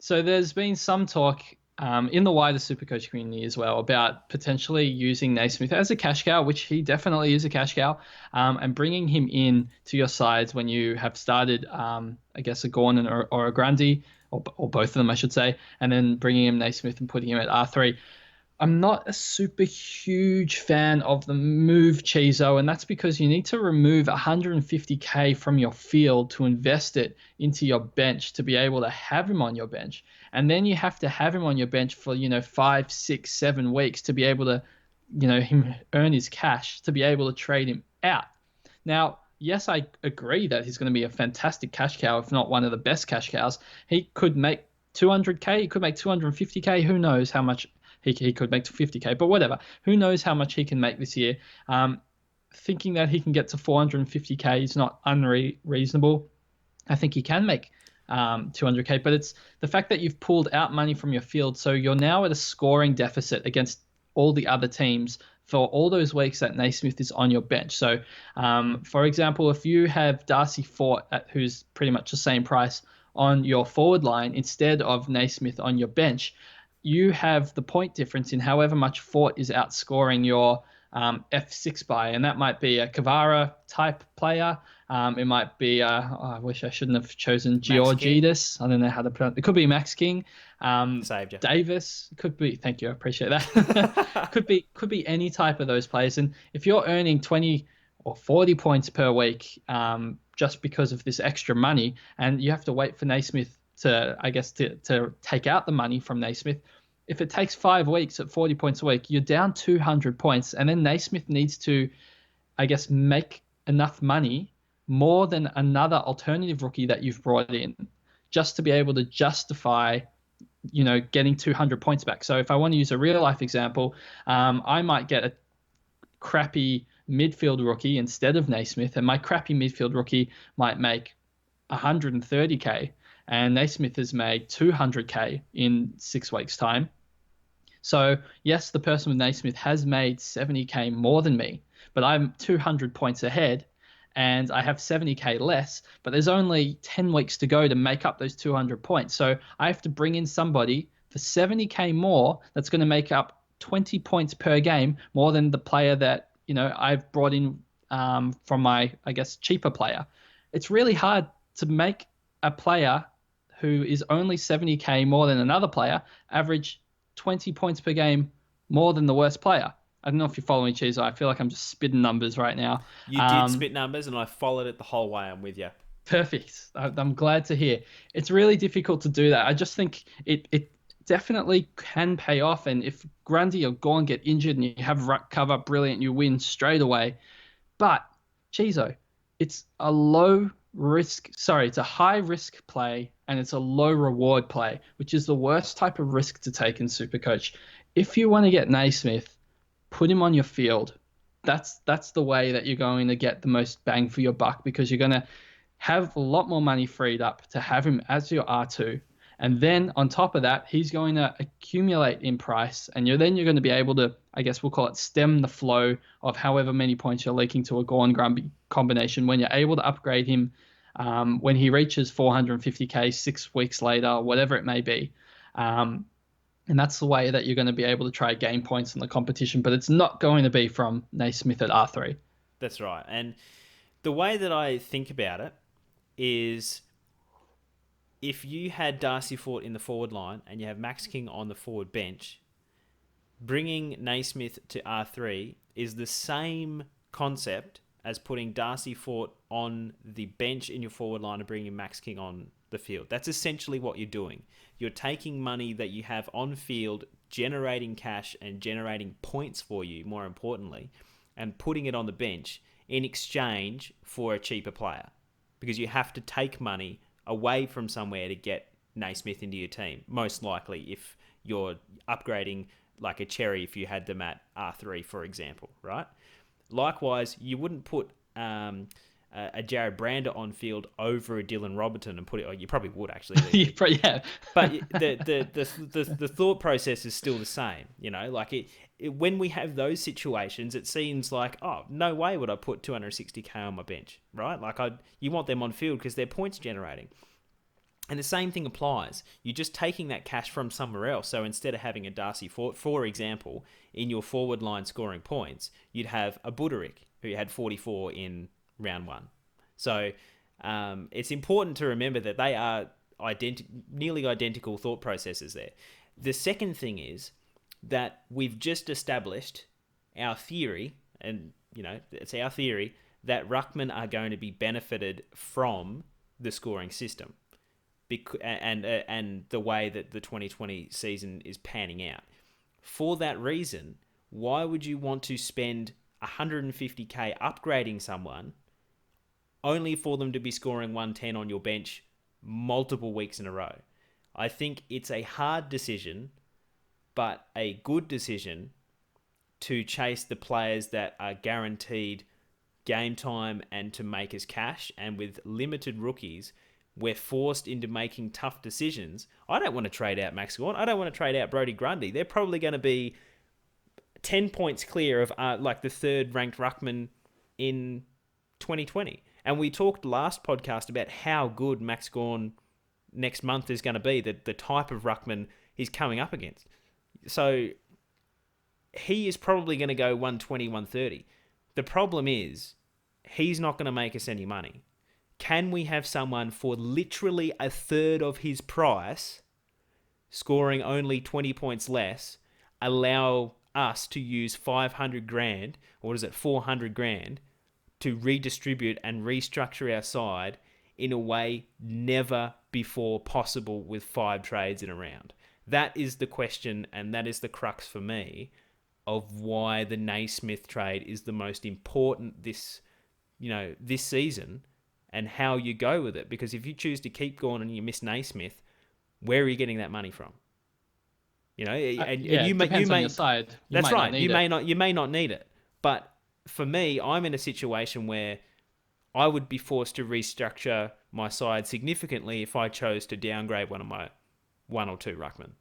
So there's been some talk in the wider Supercoach community as well about potentially using Naismith as a cash cow, which he definitely is a cash cow, and bringing him in to your sides when you have started, I guess, a Gorn or a Grundy, or both of them, I should say, and then bringing him Naismith and putting him at R3. I'm not a super huge fan of the move, Cheezo, and that's because you need to remove 150k from your field to invest it into your bench to be able to have him on your bench. And then you have to have him on your bench for, 5, 6, 7 weeks to be able to, him earn his cash to be able to trade him out. Now, yes, I agree that he's going to be a fantastic cash cow, if not one of the best cash cows. He could make 200k, he could make 250k, who knows how much he could make to 50k, but whatever. Who knows how much he can make this year? Thinking that he can get to 450k is not unreasonable. I think he can make 200k, but it's the fact that you've pulled out money from your field, so you're now at a scoring deficit against all the other teams for all those weeks that Naismith is on your bench. So, for example, if you have Darcy Fort, who's pretty much the same price, on your forward line instead of Naismith on your bench, you have the point difference in however much Fort is outscoring your F6 by, and that might be a Kavara type player. It might be I wish I shouldn't have chosen Georgides. I don't know how to pronounce it. It could be Max King. Saved you. Davis. Could be. Thank you. I appreciate that. could be any type of those players. And if you're earning 20 or 40 points per week just because of this extra money, and you have to wait for Naismith to take out the money from Naismith. If it takes 5 weeks at 40 points a week, you're down 200 points. And then Naismith needs to, make enough money, more than another alternative rookie that you've brought in, just to be able to justify, getting 200 points back. So if I want to use a real life example, I might get a crappy midfield rookie instead of Naismith, and my crappy midfield rookie might make 130k. And Naismith has made 200k in 6 weeks' time. So, yes, the person with Naismith has made 70k more than me, but I'm 200 points ahead, and I have 70k less, but there's only 10 weeks to go to make up those 200 points. So I have to bring in somebody for 70k more that's going to make up 20 points per game more than the player that, I've brought in from my, cheaper player. It's really hard to make a player who is only 70k more than another player average 20 points per game more than the worst player. I don't know if you follow me, Cheezo. I feel like I'm just spitting numbers right now. You did spit numbers, and I followed it the whole way. I'm with you. Perfect. I'm glad to hear. It's really difficult to do that. I just think it definitely can pay off. And if Grundy or Gorn get injured and you have ruck cover, brilliant, you win straight away. But, Cheezo, it's a it's a high risk play, and it's a low reward play, which is the worst type of risk to take in Supercoach. If you want to get Naismith, put him on your field. That's the way that you're going to get the most bang for your buck, because you're going to have a lot more money freed up to have him as your R2. And then on top of that, he's going to accumulate in price, and you're going to be able to, we'll call it, stem the flow of however many points you're leaking to a Gorn Grumby combination when you're able to upgrade him when he reaches 450k 6 weeks later, whatever it may be. And that's the way that you're going to be able to try gain points in the competition, but it's not going to be from Naismith at R3. That's right. And the way that I think about it is, if you had Darcy Fort in the forward line and you have Max King on the forward bench, bringing Naismith to R3 is the same concept as putting Darcy Fort on the bench in your forward line and bringing Max King on the field. That's essentially what you're doing. You're taking money that you have on field, generating cash and generating points for you, more importantly, and putting it on the bench in exchange for a cheaper player. Because you have to take money away from somewhere to get Naismith into your team, most likely if you're upgrading like a Cherry if you had them at R3, for example, right? Likewise, you wouldn't put a Jared Brander on field over a Dylan Robertson and put it. Oh, you probably would actually. Yeah. But the thought process is still the same. You know, like when we have those situations, it seems like, oh, no way would I put 260k on my bench, right? Like you want them on field because they're points generating. And the same thing applies. You're just taking that cash from somewhere else. So instead of having a Darcy Fort, for example, in your forward line scoring points, you'd have a Buderick who had 44 in round one. So it's important to remember that they are nearly identical thought processes there. The second thing is that we've just established our theory, and it's our theory, that ruckmen are going to be benefited from the scoring system. And the way that the 2020 season is panning out. For that reason, why would you want to spend 150k upgrading someone only for them to be scoring 110 on your bench multiple weeks in a row? I think it's a hard decision, but a good decision to chase the players that are guaranteed game time and to make us cash. And with limited rookies, we're forced into making tough decisions. I don't want to trade out Max Gawn. I don't want to trade out Brodie Grundy. They're probably going to be 10 points clear of like the third ranked ruckman in 2020. And we talked last podcast about how good Max Gawn next month is going to be, the type of ruckman he's coming up against. So he is probably going to go 120, 130. The problem is he's not going to make us any money. Can we have someone for literally a third of his price, scoring only 20 points less, allow us to use 500 grand, or is it 400 grand, to redistribute and restructure our side in a way never before possible with 5 trades in a round? That is the question, and that is the crux for me of why the Naismith trade is the most important this season, and how you go with it. Because if you choose to keep going and you miss Naismith, where are you getting that money from? And you depends may, on your side. That's right. You may not need it. But for me, I'm in a situation where I would be forced to restructure my side significantly if I chose to downgrade one of my 1 or 2 ruckmen.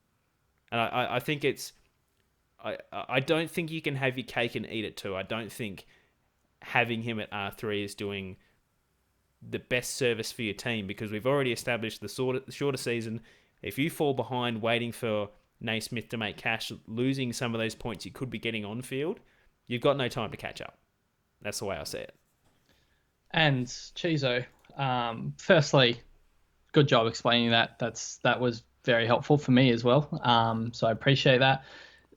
And I think I don't think you can have your cake and eat it too. I don't think having him at R3 is doing the best service for your team, because we've already established the shorter season. If you fall behind waiting for Naismith to make cash, losing some of those points you could be getting on field, you've got no time to catch up. That's the way I see it. And Cheezo, firstly, good job explaining that. That was very helpful for me as well. So I appreciate that.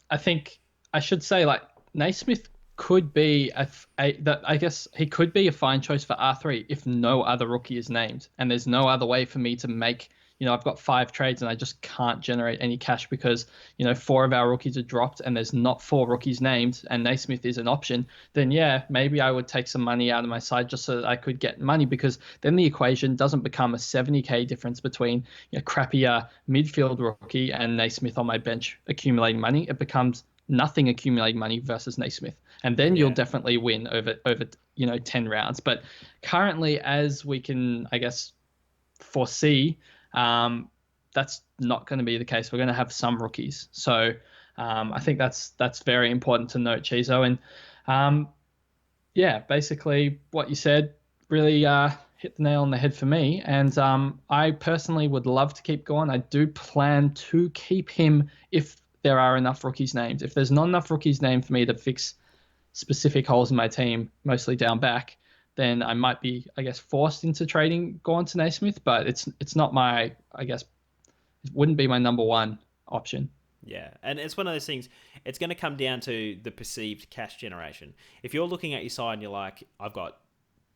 I think I should say, like, Naismith could be I guess he could be a fine choice for R3 if no other rookie is named, and there's no other way for me to make, I've got 5 trades and I just can't generate any cash because 4 of our rookies are dropped and there's not 4 rookies named, and Naismith is an option. Then yeah, maybe I would take some money out of my side just so that I could get money, because then the equation doesn't become a 70k difference between a crappier midfield rookie and Naismith on my bench accumulating money. It becomes nothing accumulating money versus Naismith. And then you'll definitely win over 10 rounds. But currently, as we can, I guess, foresee, that's not going to be the case. We're going to have some rookies. So I think that's very important to note, Cheezo. And basically what you said really hit the nail on the head for me. And I personally would love to keep going. I do plan to keep him if there are enough rookies named. If there's not enough rookies named for me to fix specific holes in my team, mostly down back, then I might be, I guess, forced into trading Gawn to Naismith. But it's not my, I guess, it wouldn't be my number one option. Yeah, and it's one of those things, it's going to come down to the perceived cash generation. If you're looking at your side and you're like, I've got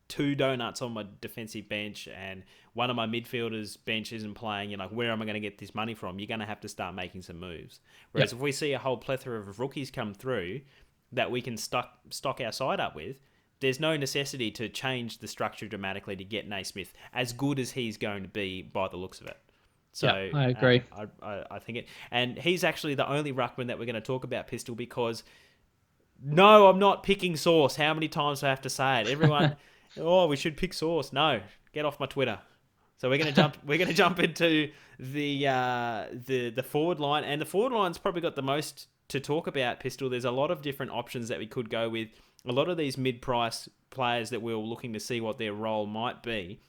2 donuts on my defensive bench and one of my midfielders' bench isn't playing, you're like, where am I going to get this money from? You're going to have to start making some moves. Whereas if we see a whole plethora of rookies come through that we can stock our side up with, there's no necessity to change the structure dramatically to get Naismith as good as he's going to be by the looks of it. So I agree. I think it, and he's actually the only ruckman that we're going to talk about, Pistol, because no, I'm not picking Sauce. How many times do I have to say it? Everyone, oh, we should pick Sauce. No, get off my Twitter. So we're going to jump. We're going to jump into the forward line, and the forward line's probably got the most to talk about, Pistol. There's a lot of different options that we could go with. A lot of these mid-price players that we're looking to see what their role might be.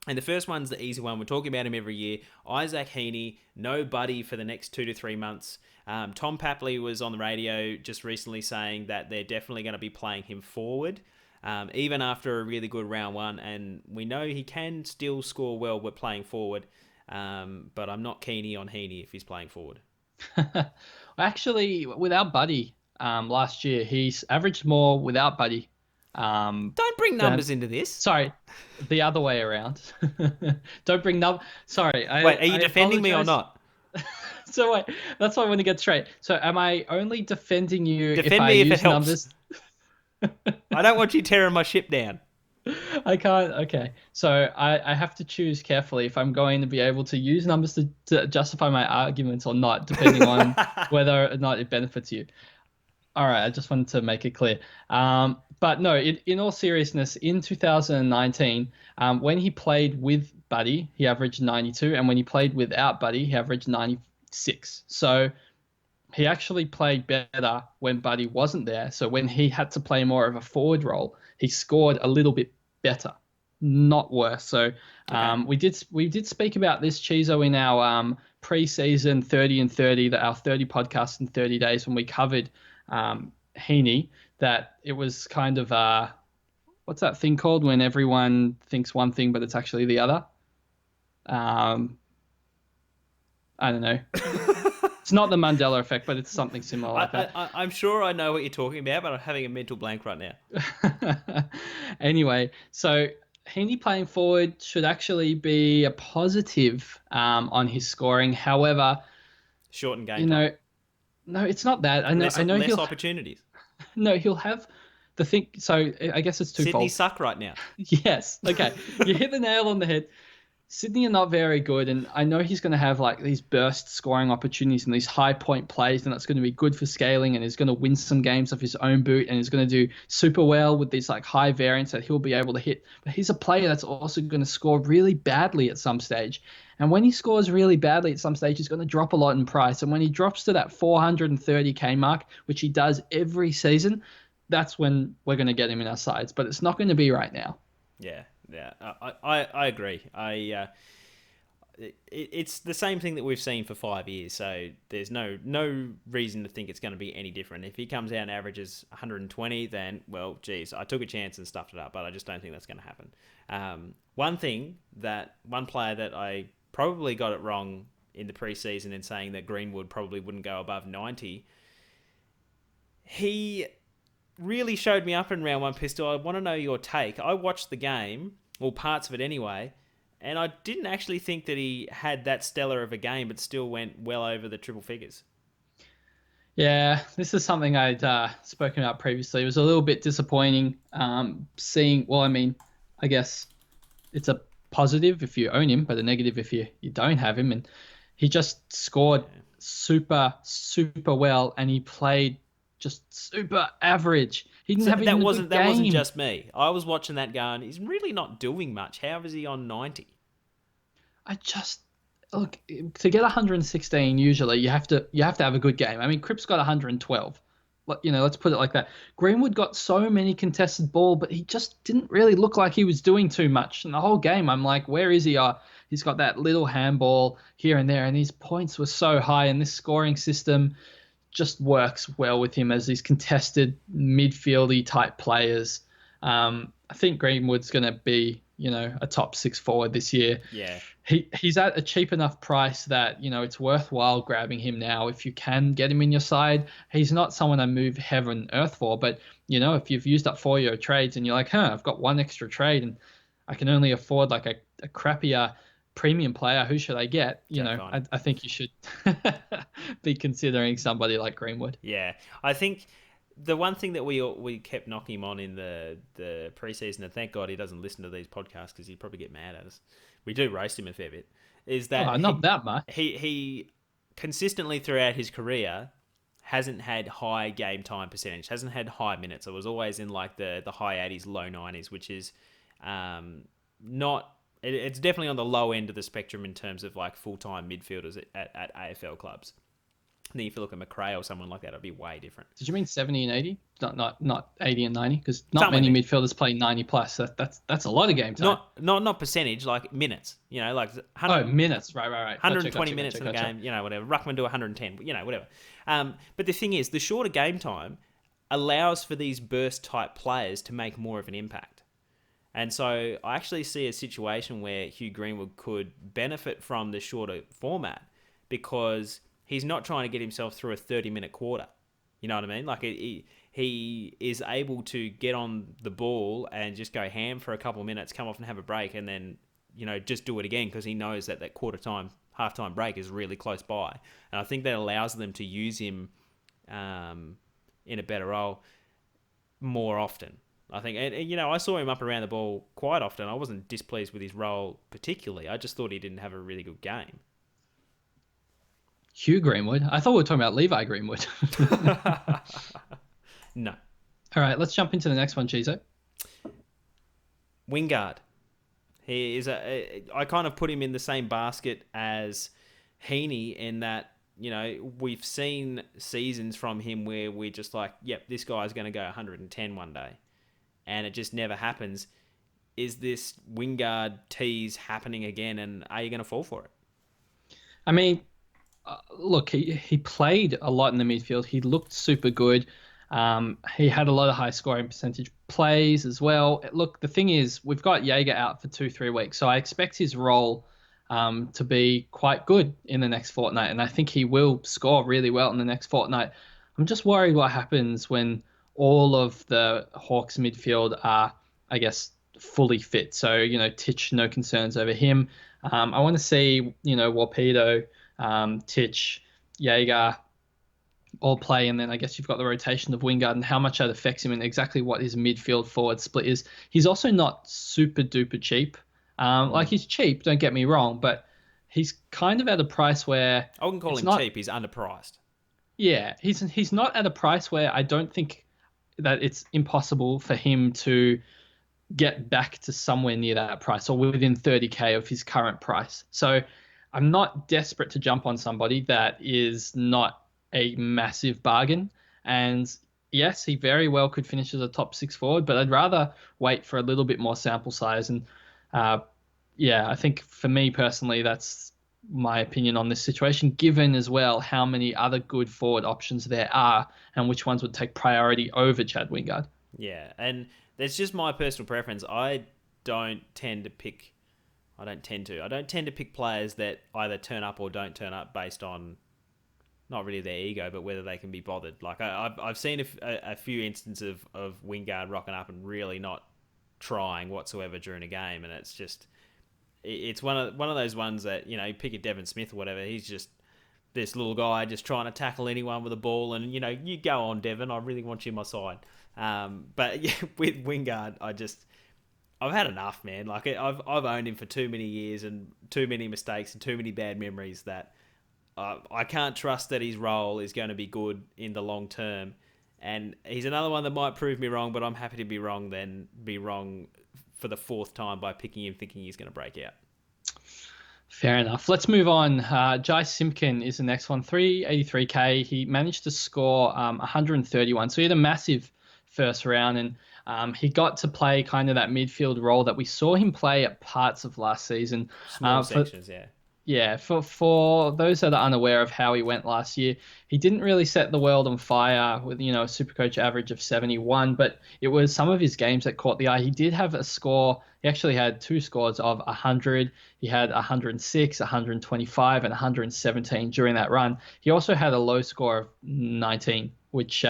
And the first one's the easy one. We're talking about him every year. Isaac Heaney, no buddy for the next 2 to 3 months. Tom Papley was on the radio just recently saying that they're definitely going to be playing him forward, even after a really good round one. And we know he can still score well with playing forward, but I'm not keen on Heaney if he's playing forward. Actually, without Buddy, last year, he's averaged more without Buddy. Don't bring numbers into this. Sorry, the other way around. Don't bring numbers. Sorry. Wait, are you defending me or not? So wait, that's why I want to get straight. So am I only defending you Defend if I me use if it helps. numbers? I don't want you tearing my ship down. I can't. Okay. So I have to choose carefully if I'm going to be able to use numbers to justify my arguments or not, depending on whether or not it benefits you. All right, I just wanted to make it clear. But no, in all seriousness, in 2019, when he played with Buddy, he averaged 92, and when he played without Buddy, he averaged 96. So he actually played better when Buddy wasn't there. So when he had to play more of a forward role, he scored a little bit better, not worse. So we did speak about this, Cheezo, in our pre-season 30 and 30, our 30 podcast in 30 days when we covered Heaney, that it was kind of what's that thing called when everyone thinks one thing but it's actually the other? I don't know. It's not the Mandela effect, but it's something similar like that. I'm sure I know what you're talking about, but I'm having a mental blank right now. Anyway, so Heaney playing forward should actually be a positive on his scoring. However, shortened game time. No, it's not that. I know less opportunities. No, he'll have the thing. So I guess it's twofold. Sydney suck right now. Yes. Okay. You hit the nail on the head. Sydney are not very good, and I know he's going to have like these burst scoring opportunities and these high point plays, and that's going to be good for scaling, and he's going to win some games off his own boot, and he's going to do super well with these like high variance that he'll be able to hit. But he's a player that's also going to score really badly at some stage. And when he scores really badly at some stage, he's going to drop a lot in price. And when he drops to that 430k mark, which he does every season, that's when we're going to get him in our sides. But it's not going to be right now. Yeah. I agree. It's the same thing that we've seen for 5 years, so there's no reason to think it's going to be any different. If he comes out and averages 120, then, well, geez, I took a chance and stuffed it up, but I just don't think that's going to happen. One player that I probably got it wrong in the preseason in saying that Greenwood probably wouldn't go above 90, he really showed me up in round one, Pistol. I want to know your take. I watched the game, well, parts of it anyway, and I didn't actually think that he had that stellar of a game, but still went well over the triple figures. Yeah, this is something I'd spoken about previously. It was a little bit disappointing seeing, well, I mean, I guess it's a positive if you own him, but a negative if you don't have him. And he just scored super, super well, and he played just super average. He didn't have even a good game. That wasn't just me. I was watching that going, he's really not doing much. How is he on 90? Look, to get 116 usually you have to have a good game. I mean, Cripps got 112. let's put it like that. Greenwood got so many contested ball, but he just didn't really look like he was doing too much. And the whole game, I'm like, where is he? He's got that little handball here and there, and his points were so high, and this scoring system just works well with him as these contested midfieldy type players. I think Greenwood's going to be, a top 6 forward this year. Yeah. He's at a cheap enough price that, it's worthwhile grabbing him now if you can get him in your side. He's not someone I move heaven and earth for, but, if you've used up 4 of your trades and you're like, I've got 1 extra trade and I can only afford like a crappier premium player, who should I get? I think you should be considering somebody like Greenwood. Yeah. I think the one thing that we kept knocking him on in the preseason, and thank God he doesn't listen to these podcasts because he'd probably get mad at us. We do roast him a fair bit. Is that not that much? He consistently throughout his career hasn't had high game time percentage, hasn't had high minutes. It was always in like the high 80s, low 90s, which is not. It's definitely on the low end of the spectrum in terms of like full-time midfielders at AFL clubs. And then if you look at Mcgraw or someone like that, it'd be way different. Did you mean 70 and 80? Not 80 and 90? Because not many midfielders play 90 plus. That's a lot of game time. Not percentage, like minutes. Like 100. Minutes. Right. 120 minutes in the game. Whatever. Ruckman do 110. Whatever. But the thing is, the shorter game time allows for these burst type players to make more of an impact. And so I actually see a situation where Hugh Greenwood could benefit from the shorter format because he's not trying to get himself through a 30-minute quarter. You know what I mean? Like he is able to get on the ball and just go ham for a couple of minutes, come off and have a break, and then just do it again because he knows that halftime break is really close by. And I think that allows them to use him in a better role more often. I think, and I saw him up around the ball quite often. I wasn't displeased with his role particularly. I just thought he didn't have a really good game. Hugh Greenwood? I thought we were talking about Levi Greenwood. No. All right, let's jump into the next one, Cheezo. Winguard. He is I kind of put him in the same basket as Heaney in that, we've seen seasons from him where we're just like, yep, this guy's going to go 110 one day. And it just never happens. Is this Winguard tease happening again, and are you going to fall for it? I mean, look, he played a lot in the midfield. He looked super good. He had a lot of high scoring percentage plays as well. Look, the thing is, we've got Jaeger out for 2-3 weeks, so I expect his role to be quite good in the next fortnight, and I think he will score really well in the next fortnight. I'm just worried what happens when all of the Hawks midfield are, I guess, fully fit. So, Titch, no concerns over him. I want to see, Warpedo, Titch, Jaeger all play, and then I guess you've got the rotation of Winguard and how much that affects him and exactly what his midfield forward split is. He's also not super duper cheap. Like, he's cheap, don't get me wrong, but he's kind of at a price where I wouldn't call him cheap. He's underpriced. Yeah, he's not at a price where I don't think that it's impossible for him to get back to somewhere near that price or within 30k of his current price. So I'm not desperate to jump on somebody that is not a massive bargain. And yes, he very well could finish as a top 6 forward, but I'd rather wait for a little bit more sample size. And I think for me personally, that's my opinion on this situation, given as well how many other good forward options there are and which ones would take priority over Chad Winguard. Yeah, and that's just my personal preference. I don't tend to pick players that either turn up or don't turn up based on not really their ego, but whether they can be bothered. Like I've seen a few instances of Winguard rocking up and really not trying whatsoever during a game, and it's just it's one of those ones that you pick a Devin Smith or whatever. He's just this little guy just trying to tackle anyone with a ball, and you go on, Devin. I really want you on my side. But yeah, with Winguard, I've had enough, man. Like I've owned him for too many years and too many mistakes and too many bad memories that I can't trust that his role is going to be good in the long term. And he's another one that might prove me wrong, but I'm happy to be wrong than be wrong for the 4th time by picking him thinking he's going to break out. Fair enough. Let's move on. Jai Simkin is the next one, 383k. He managed to score 131. So he had a massive first round, and he got to play kind of that midfield role that we saw him play at parts of last season. Small For sections, yeah. Yeah, for those that are unaware of how he went last year, he didn't really set the world on fire with, a SuperCoach average of 71, but it was some of his games that caught the eye. He did have a score. He actually had two scores of 100. He had 106, 125, and 117 during that run. He also had a low score of 19, which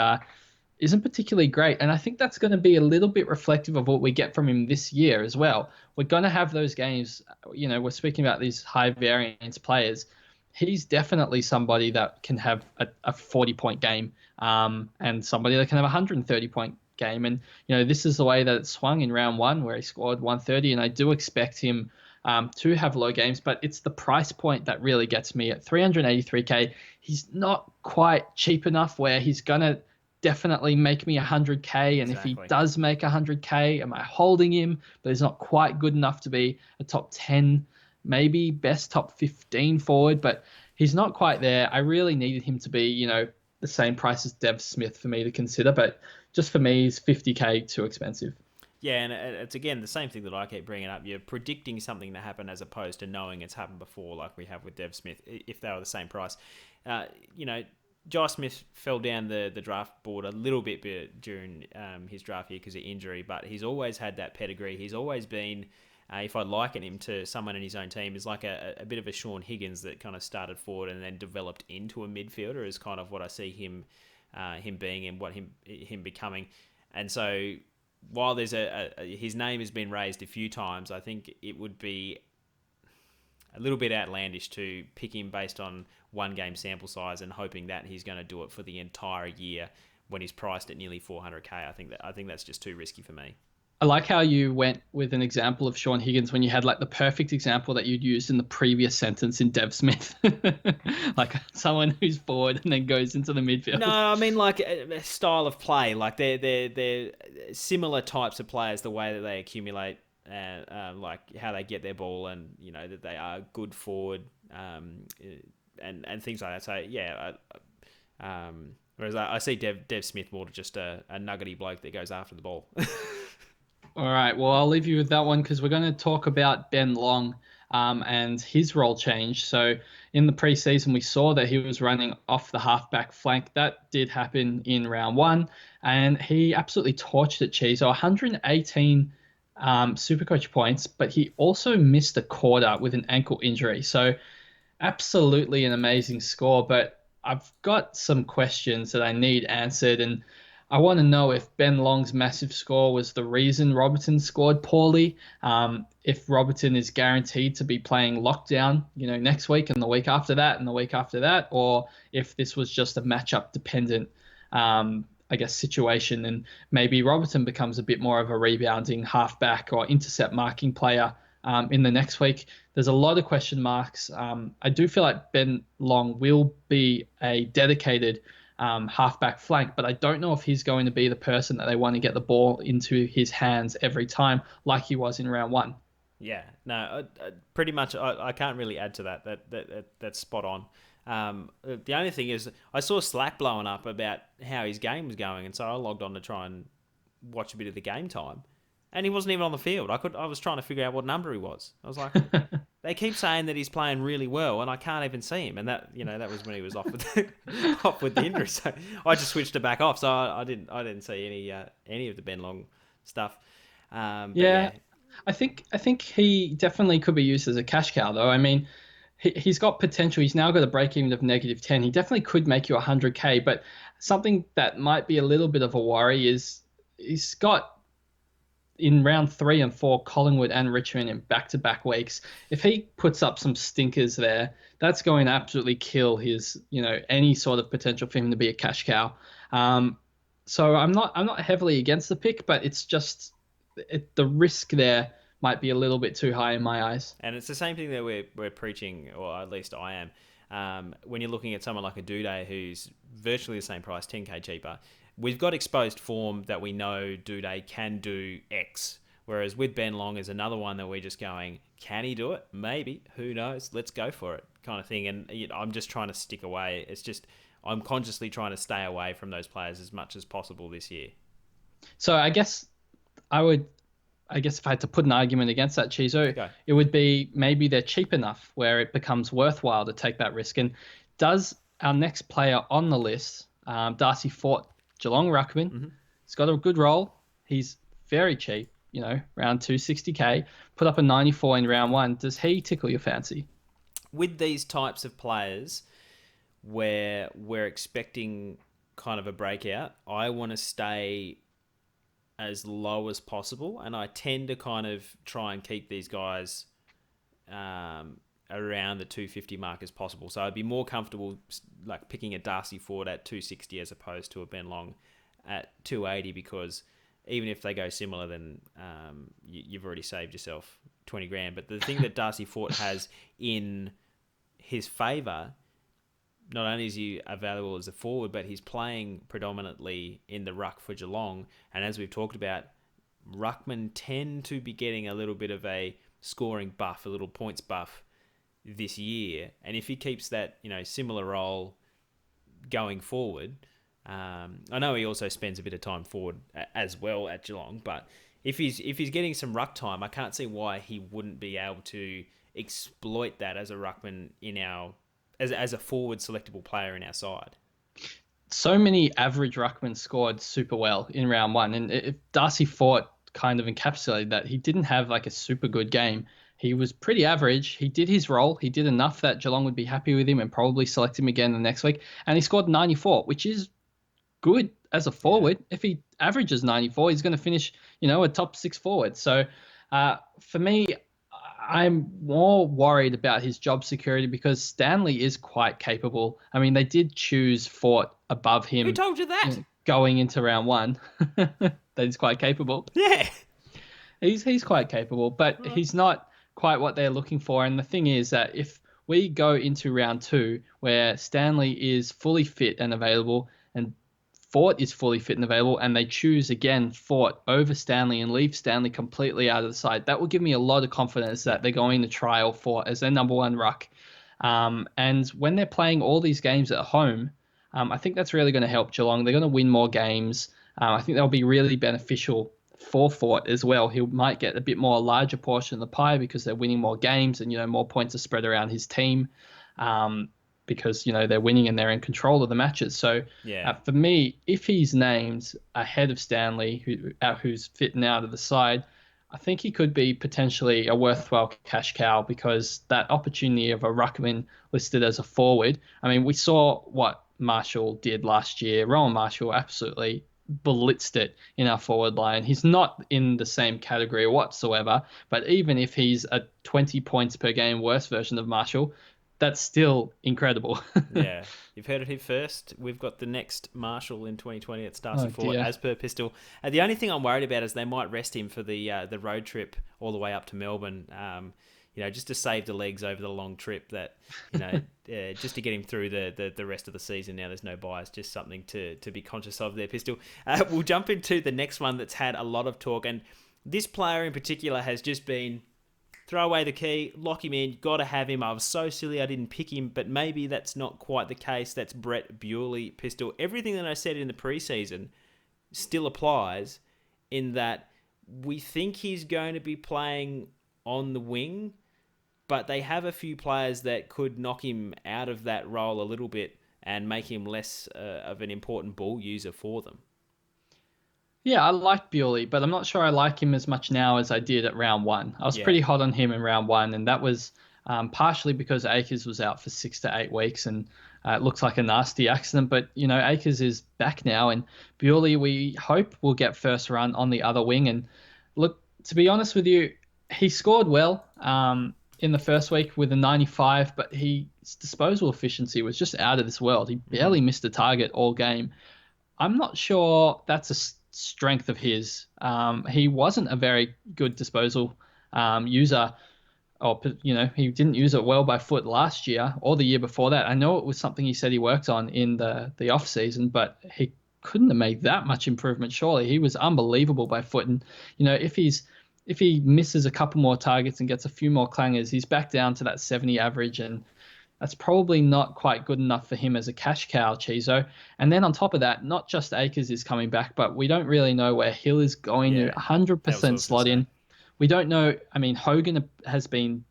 isn't particularly great. And I think that's going to be a little bit reflective of what we get from him this year as well. We're going to have those games, we're speaking about these high variance players. He's definitely somebody that can have a 40-point game and somebody that can have a 130-point game. And, this is the way that it swung in round one where he scored 130. And I do expect him to have low games, but it's the price point that really gets me at 383k. He's not quite cheap enough where he's going to definitely make me 100k, and Exactly. if he does make 100k, am I holding him? But he's not quite good enough to be a top 10, maybe best top 15 forward, but he's not quite there. I really needed him to be, the same price as Dev Smith for me to consider, but just for me, he's 50k too expensive. Yeah, and it's again the same thing that I keep bringing up. You're predicting something to happen as opposed to knowing it's happened before, like we have with Dev Smith, if they were the same price. Jai Smith fell down the draft board a little bit during his draft year because of injury, but he's always had that pedigree. He's always been, if I liken him to someone in his own team, is like a bit of a Sean Higgins that kind of started forward and then developed into a midfielder is kind of what I see him being and what him becoming. And so while there's his name has been raised a few times, I think it would be a little bit outlandish to pick him based on one game sample size and hoping that he's going to do it for the entire year when he's priced at nearly 400k. I think that's just too risky for me. I like how you went with an example of Sean Higgins when you had like the perfect example that you'd used in the previous sentence in Dev Smith, like someone who's forward and then goes into the midfield. No, I mean like a style of play. Like they're similar types of players. The way that they accumulate. Like how they get their ball and that they are good forward and things like that. So yeah, whereas I see Dev Smith more just a nuggety bloke that goes after the ball. All right, well I'll leave you with that one because we're going to talk about Ben Long and his role change. So in the preseason we saw that he was running off the halfback flank. That did happen in round one, and he absolutely torched it. Cheezo, 118 SuperCoach points, but he also missed a quarter with an ankle injury. So absolutely an amazing score, but I've got some questions that I need answered, and I want to know if Ben Long's massive score was the reason Robertson scored poorly, if Robertson is guaranteed to be playing lockdown, next week and the week after that and the week after that, or if this was just a matchup dependent situation, and maybe Robertson becomes a bit more of a rebounding halfback or intercept marking player in the next week. There's a lot of question marks. I do feel like Ben Long will be a dedicated halfback flank, but I don't know if he's going to be the person that they want to get the ball into his hands every time like he was in round one. Yeah, no, pretty much I can't really add to that. That's spot on. The only thing is I saw Slack blowing up about how his game was going, and so I logged on to try and watch a bit of the game time, and he wasn't even on the field. I was trying to figure out what number he was. I was like, they keep saying that he's playing really well, and I can't even see him. And that was when he was off with the injury. So I just switched it back off. So I didn't see any of the Ben Long stuff. Yeah. I think he definitely could be used as a cash cow, though. I mean, he's got potential. He's now got a break even of -10. He definitely could make you 100k, but something that might be a little bit of a worry is he's got in round 3 and 4 Collingwood and Richmond in back-to-back weeks. If he puts up some stinkers there, that's going to absolutely kill his any sort of potential for him to be a cash cow. So I'm not heavily against the pick, but it's just the risk there might be a little bit too high in my eyes. And it's the same thing that we're preaching, or at least I am. When you're looking at someone like a Duday who's virtually the same price, 10k cheaper, we've got exposed form that we know Duday can do X. Whereas with Ben Long is another one that we're just going, Can he do it? Maybe. Who knows? Let's go for it, kind of thing. And I'm just trying to stick away. It's just I'm consciously trying to stay away from those players as much as possible this year. So I guess if I had to put an argument against that, Cheezo, Go. it would be maybe they're cheap enough where it becomes worthwhile to take that risk. And does our next player on the list, Darcy Fort, Geelong Ruckman, he's got a good role. He's very cheap, around 260k, put up a 94 in round one. Does he tickle your fancy? With these types of players where we're expecting kind of a breakout, I want to stay as low as possible, and I tend to kind of try and keep these guys around the 250 mark as possible. So I'd be more comfortable like picking a Darcy Ford at 260 as opposed to a Ben Long at 280, because even if they go similar, then you've already saved yourself 20 grand. But the thing that Darcy Fort has in his favour, not only is he available as a forward, but he's playing predominantly in the ruck for Geelong. And as we've talked about, ruckmen tend to be getting a little bit of a scoring buff, a little points buff this year. And if he keeps that, similar role going forward, I know he also spends a bit of time forward as well at Geelong, but if he's getting some ruck time, I can't see why he wouldn't be able to exploit that as a ruckman in our as a forward selectable player in our side. So many average ruckmen scored super well in round one, and if Darcy Fort kind of encapsulated that. He didn't have like a super good game. He was pretty average. He did his role. He did enough that Geelong would be happy with him and probably select him again the next week. And he scored 94, which is good as a forward. Yeah. If he averages 94, he's going to finish, a top 6 forward. So for me, I'm more worried about his job security because Stanley is quite capable. I mean, they did choose Fort above him. Who told you that? Going into round one. That he's quite capable. Yeah. He's quite capable, but he's not quite what they're looking for. And the thing is that if we go into round 2 where Stanley is fully fit and available and Fort is fully fit and available, and they choose again Fort over Stanley and leave Stanley completely out of the side, that will give me a lot of confidence that they're going to trial Fort as their number one ruck. And when they're playing all these games at home, I think that's really going to help Geelong. They're going to win more games. I think that'll be really beneficial for Fort as well. He might get a bit more larger portion of the pie because they're winning more games and, more points are spread around his team. Because they're winning and they're in control of the matches. So for me, if he's named ahead of Stanley, who's fit and out of the side, I think he could be potentially a worthwhile cash cow because that opportunity of a ruckman listed as a forward. I mean, we saw what Marshall did last year. Rowan Marshall absolutely blitzed it in our forward line. He's not in the same category whatsoever, but even if he's a 20 points per game worse version of Marshall, that's still incredible. Yeah, you've heard it here first. We've got the next Marshall in 2020 at Darcy Fort, as per Pistol. The only thing I'm worried about is they might rest him for the road trip all the way up to Melbourne. Just to save the legs over the long trip. That just to get him through the rest of the season. Now there's no bias, just something to be conscious of there, Pistol. We'll jump into the next one that's had a lot of talk, and this player in particular has just been. Throw away the key, lock him in, got to have him. I was so silly I didn't pick him, but maybe that's not quite the case. That's Brett Bewley, Pistol. Everything that I said in the preseason still applies in that we think he's going to be playing on the wing, but they have a few players that could knock him out of that role a little bit and make him less of an important ball user for them. Yeah, I like Bewley, but I'm not sure I like him as much now as I did at round 1. I was pretty hot on him in round 1, and that was partially because Akers was out for 6 to 8 weeks, and it looks like a nasty accident. But, Akers is back now, and Bewley, we hope, will get first run on the other wing. And look, to be honest with you, he scored well in the first week with a 95, but his disposal efficiency was just out of this world. He barely missed a target all game. I'm not sure that's a strength of his. He wasn't a very good disposal user, or he didn't use it well by foot last year or the year before that. I know it was something he said he worked on in the off season, but he couldn't have made that much improvement. Surely he was unbelievable by foot, and if if he misses a couple more targets and gets a few more clangers, he's back down to that 70 average, and that's probably not quite good enough for him as a cash cow, Cheezo. And then on top of that, not just Akers is coming back, but we don't really know where Hill is going to 100% slot in. We don't know. I mean, Hogan has been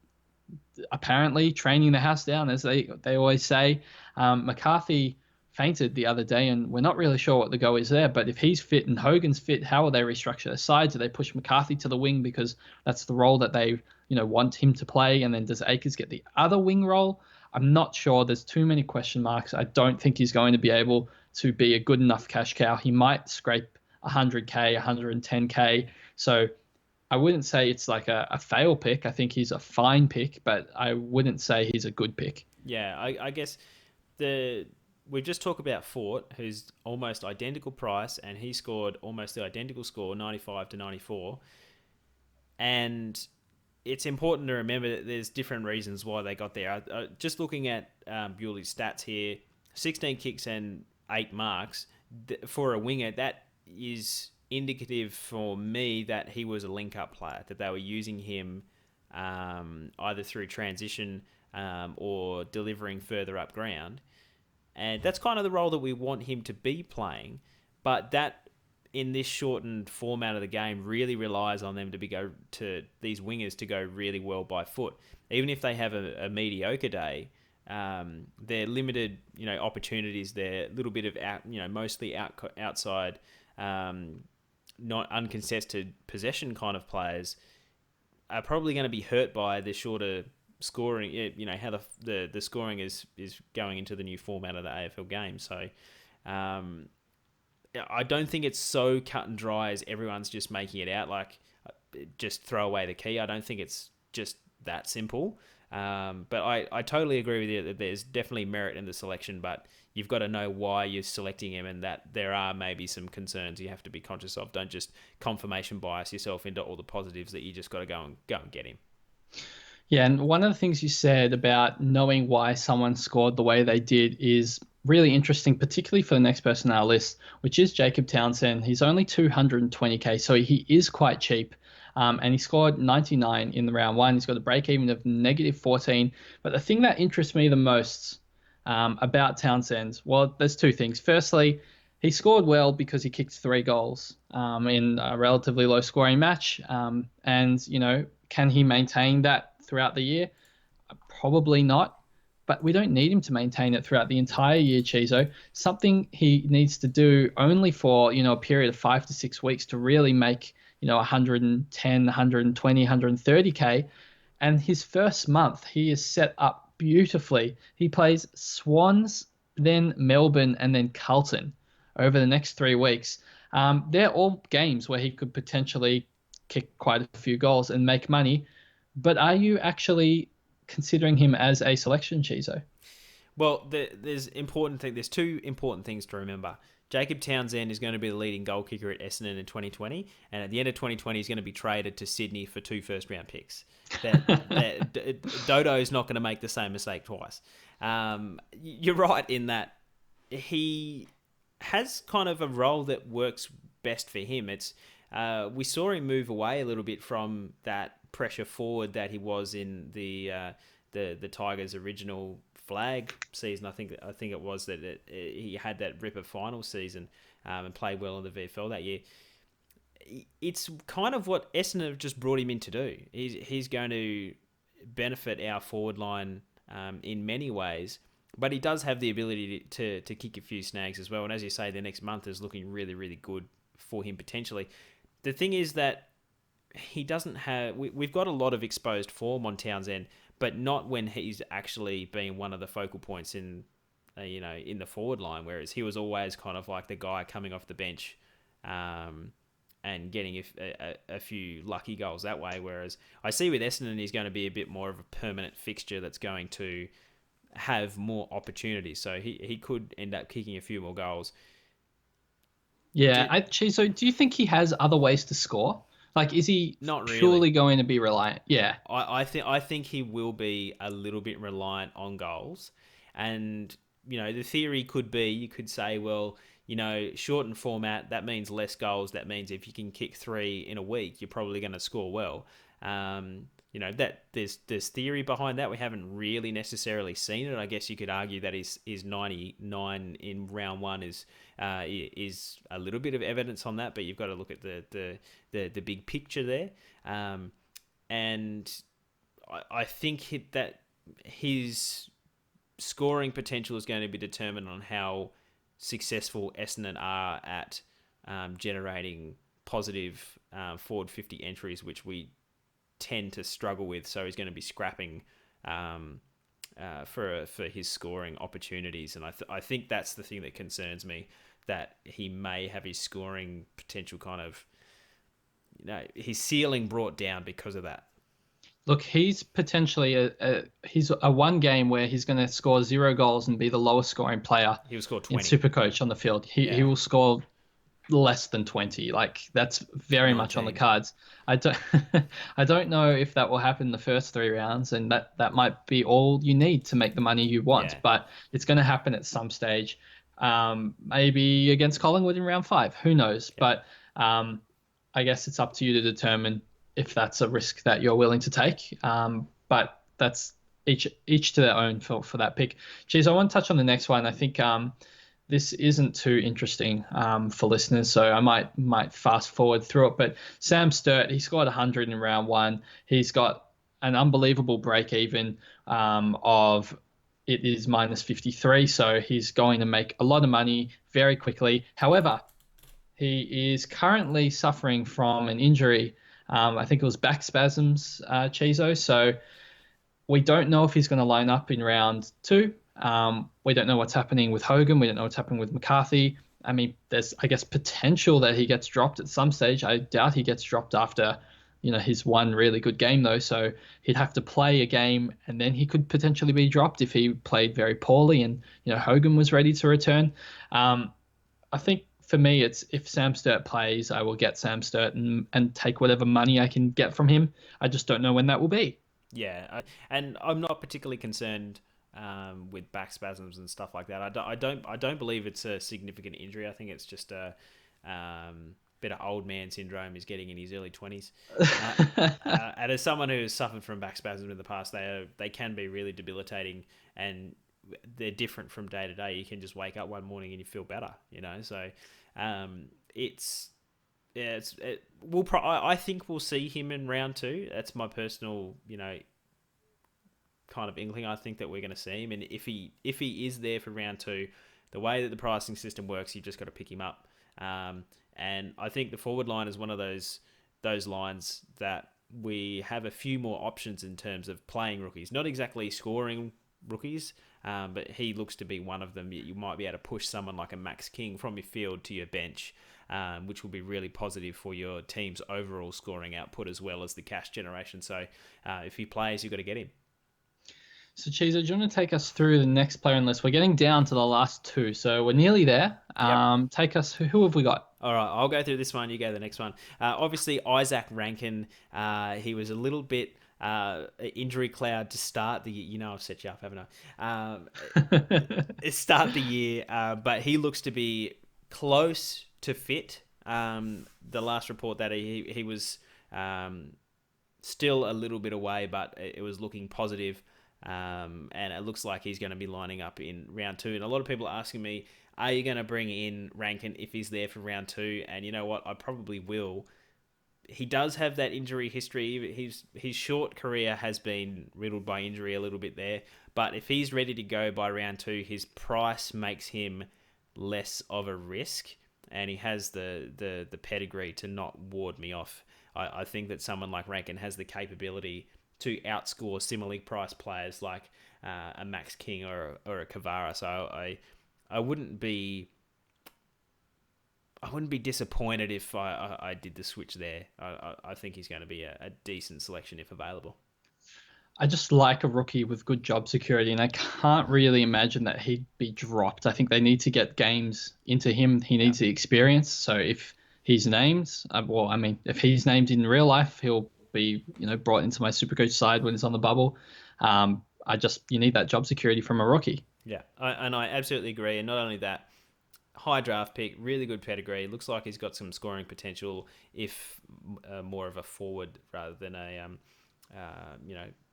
apparently training the house down, as they always say. McCarthy fainted the other day, and we're not really sure what the go is there. But if he's fit and Hogan's fit, how will they restructure their side? Do they push McCarthy to the wing because that's the role that they want him to play? And then does Akers get the other wing role? I'm not sure. There's too many question marks. I don't think he's going to be able to be a good enough cash cow. He might scrape 100K, 110K. So I wouldn't say it's like a fail pick. I think he's a fine pick, but I wouldn't say he's a good pick. Yeah, I guess we've just talked about Fort, who's almost identical price, and he scored almost the identical score, 95 to 94. And it's important to remember that there's different reasons why they got there. Just looking at Bewley's stats here, 16 kicks and 8 marks for a winger, that is indicative for me that he was a link-up player, that they were using him either through transition or delivering further up ground. And that's kind of the role that we want him to be playing. But that, in this shortened format of the game, really relies on them these wingers to go really well by foot. Even if they have a mediocre day, they're limited, opportunities there. A little bit of mostly outside, not uncontested possession kind of players are probably going to be hurt by the shorter scoring, how the scoring is going into the new format of the AFL game. So I don't think it's so cut and dry as everyone's just making it out, like just throw away the key. I don't think it's just that simple. But I totally agree with you that there's definitely merit in the selection, but you've got to know why you're selecting him, and that there are maybe some concerns you have to be conscious of. Don't just confirmation bias yourself into all the positives that you just got to go and get him. Yeah, and one of the things you said about knowing why someone scored the way they did is really interesting, particularly for the next person on our list, which is Jacob Townsend. He's only 220K, so he is quite cheap. And he scored 99 in the round one. He's got a break even of -14. But the thing that interests me the most about Townsend, well, there's two things. Firstly, he scored well because he kicked 3 goals in a relatively low scoring match. And, can he maintain that throughout the year? Probably not. But we don't need him to maintain it throughout the entire year, Cheezo. Something he needs to do only for, a period of 5 to 6 weeks to really make 110, 120, 130K. And his first month, he is set up beautifully. He plays Swans, then Melbourne, and then Carlton over the next 3 weeks. They're all games where he could potentially kick quite a few goals and make money. But are you actually considering him as a selection, Cheezo? Well, there's two important things to remember. Jacob Townsend is going to be the leading goal kicker at Essendon in 2020, and at the end of 2020, he's going to be traded to Sydney for 2 first-round picks. Dodo's not going to make the same mistake twice. You're right in that he has kind of a role that works best for him. We saw him move away a little bit from that pressure forward that he was in the Tigers' original flag season. I think it was that he had that ripper final season and played well in the VFL that year. It's kind of what Essendon have just brought him in to do. He's going to benefit our forward line in many ways, but he does have the ability to kick a few snags as well. And as you say, the next month is looking really, really good for him potentially. The thing is that he doesn't have... We've got a lot of exposed form on Townsend, but not when he's actually been one of the focal points in the forward line, whereas he was always kind of like the guy coming off the bench and getting a few lucky goals that way, whereas I see with Essendon he's going to be a bit more of a permanent fixture that's going to have more opportunities, so he could end up kicking a few more goals. Yeah, so do you think he has other ways to score? Like, is he not really purely going to be reliant? Yeah. I think he will be a little bit reliant on goals. And the theory could be, you could say, well, shortened format, that means less goals. That means if you can kick 3 in a week, you're probably going to score well. That there's theory behind that. We haven't really necessarily seen it. I guess you could argue that his 99 in round 1 is a little bit of evidence on that, but you've got to look at the big picture there. And I think that his scoring potential is going to be determined on how successful Essendon are at generating positive forward 50 entries, which we tend to struggle with. So he's going to be scrapping for his scoring opportunities, and I think that's the thing that concerns me, that he may have his scoring potential kind of, his ceiling brought down because of that. Look, he's potentially he's a one game where he's going to score 0 goals and be the lowest scoring player. He will score 20 in SuperCoach on the field. He will score less than 20. Like, that's very 19. much on the cards. I don't know if that will happen the first 3 rounds, and that might be all you need to make the money you want. But it's going to happen at some stage. Maybe against Collingwood in round 5. Who knows? But I guess it's up to you to determine if that's a risk that you're willing to take. But that's each to their own for that pick. Geez, I want to touch on the next one. I think this isn't too interesting for listeners, so I might fast forward through it. But Sam Stewart, he scored 100 in round 1. He's got an unbelievable break even of, it is minus 53, so he's going to make a lot of money very quickly. However, he is currently suffering from an injury. I think it was back spasms, Cheezo. So we don't know if he's going to line up in round 2. We don't know what's happening with Hogan. We don't know what's happening with McCarthy. I mean, there's, I guess, potential that he gets dropped at some stage. I doubt he gets dropped after, his one really good game, though. So he'd have to play a game, and then he could potentially be dropped if he played very poorly and, Hogan was ready to return. I think for me, it's if Sam Stewart plays, I will get Sam Stewart and take whatever money I can get from him. I just don't know when that will be. Yeah, and I'm not particularly concerned with back spasms and stuff like that. I don't believe it's a significant injury. I think it's just a bit of old man syndrome he's getting in his early 20s. And as someone who has suffered from back spasms in the past, they can be really debilitating, and they're different from day to day. You can just wake up one morning and you feel better, So I think we'll see him in round 2. That's my personal, kind of inkling. I think that we're going to see him, and if he is there for round 2, the way that the pricing system works, you've just got to pick him up. And I think the forward line is one of those lines that we have a few more options in terms of playing rookies, not exactly scoring rookies, but he looks to be one of them. You might be able to push someone like a Max King from your field to your bench, which will be really positive for your team's overall scoring output as well as the cash generation. So if he plays, you've got to get him. So, Cheezo, do you want to take us through the next player on the list? We're getting down to the last 2, so we're nearly there. Yep. Take us, who have we got? All right, I'll go through this one. You go to the next one. Obviously, Isaac Rankin, he was a little bit injury cloud to start the year. I've set you up, haven't I? Start the year, but he looks to be close to fit. The last report that he was still a little bit away, but it was looking positive. And it looks like he's going to be lining up in round 2. And a lot of people are asking me, are you going to bring in Rankin if he's there for round 2? And you know what? I probably will. He does have that injury history. His short career has been riddled by injury a little bit there. But if he's ready to go by round 2, his price makes him less of a risk. And he has the pedigree to not ward me off. I think that someone like Rankin has the capability to outscore similarly priced players like a Max King or a Kavara. So I wouldn't be disappointed if I did the switch there. I think he's going to be a decent selection if available. I just like a rookie with good job security, and I can't really imagine that he'd be dropped. I think they need to get games into him. He needs the experience. So if he's named, if he's named in real life, he'll be brought into my SuperCoach side when it's on the bubble. You need that job security from a rookie. Yeah, and I absolutely agree. And not only that, high draft pick, really good pedigree. Looks like he's got some scoring potential, if more of a forward rather than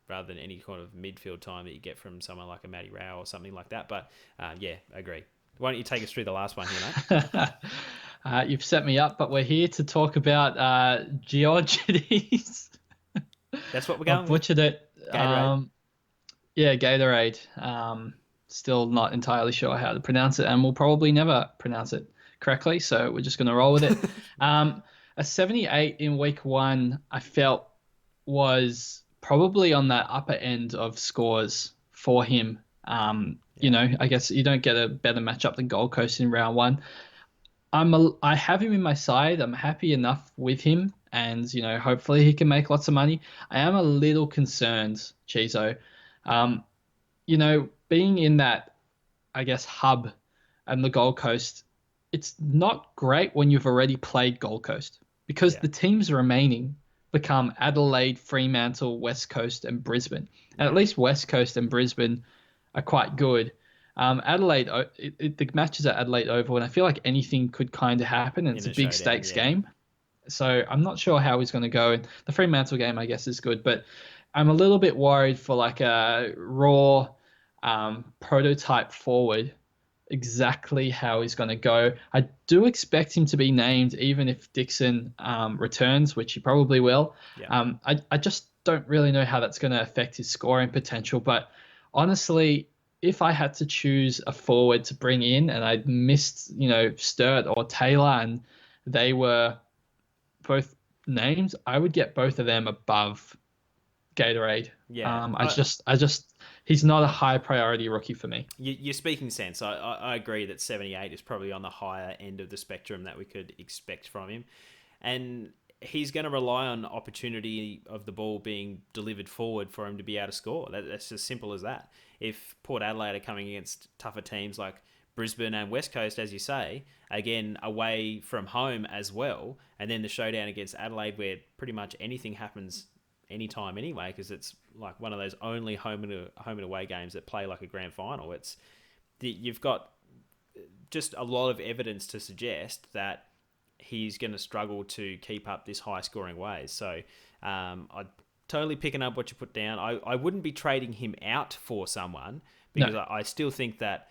rather than any kind of midfield time that you get from someone like a Mcgraw or something like that. But yeah, agree. Why don't you take us through the last one here, mate? You've set me up, but we're here to talk about Georgides. That's what we're I going with. butchered it. Gatorade. Yeah, Gatorade. Still not entirely sure how to pronounce it, and we'll probably never pronounce it correctly, so we're just going to roll with it. A 78 in week one, I felt was probably on that upper end of scores for him. I guess you don't get a better matchup than Gold Coast in round one. I have him in my side. I'm happy enough with him, and hopefully he can make lots of money. I am a little concerned, Cheezo. Um, being in that, I guess, hub and the Gold Coast, it's not great when you've already played Gold Coast because the teams remaining become Adelaide, Fremantle, West Coast, and Brisbane. And at least West Coast and Brisbane are quite good. Adelaide, the matches at Adelaide Oval, and I feel like anything could kind of happen, and it's a big stakes game. So I'm not sure how he's going to go. And the Fremantle game, I guess, is good, but I'm a little bit worried for like a raw prototype forward, exactly how he's going to go. I do expect him to be named, even if Dixon returns, which he probably will. Yeah. I just don't really know how that's going to affect his scoring potential. But honestly, if I had to choose a forward to bring in and I missed, Stewart or Taylor, and they were both names, I would get both of them above Gatorade. Yeah. I just, he's not a high priority rookie for me. You're speaking sense. I agree that 78 is probably on the higher end of the spectrum that we could expect from him. And he's going to rely on opportunity of the ball being delivered forward for him to be able to score. That's as simple as that. If Port Adelaide are coming against tougher teams like Brisbane and West Coast, as you say, again, away from home as well, and then the showdown against Adelaide where pretty much anything happens anytime anyway, because it's like one of those only home and away games that play like a grand final. You've got just a lot of evidence to suggest that he's going to struggle to keep up this high scoring ways. So I'm totally picking up what you put down. I wouldn't be trading him out for someone because I still think that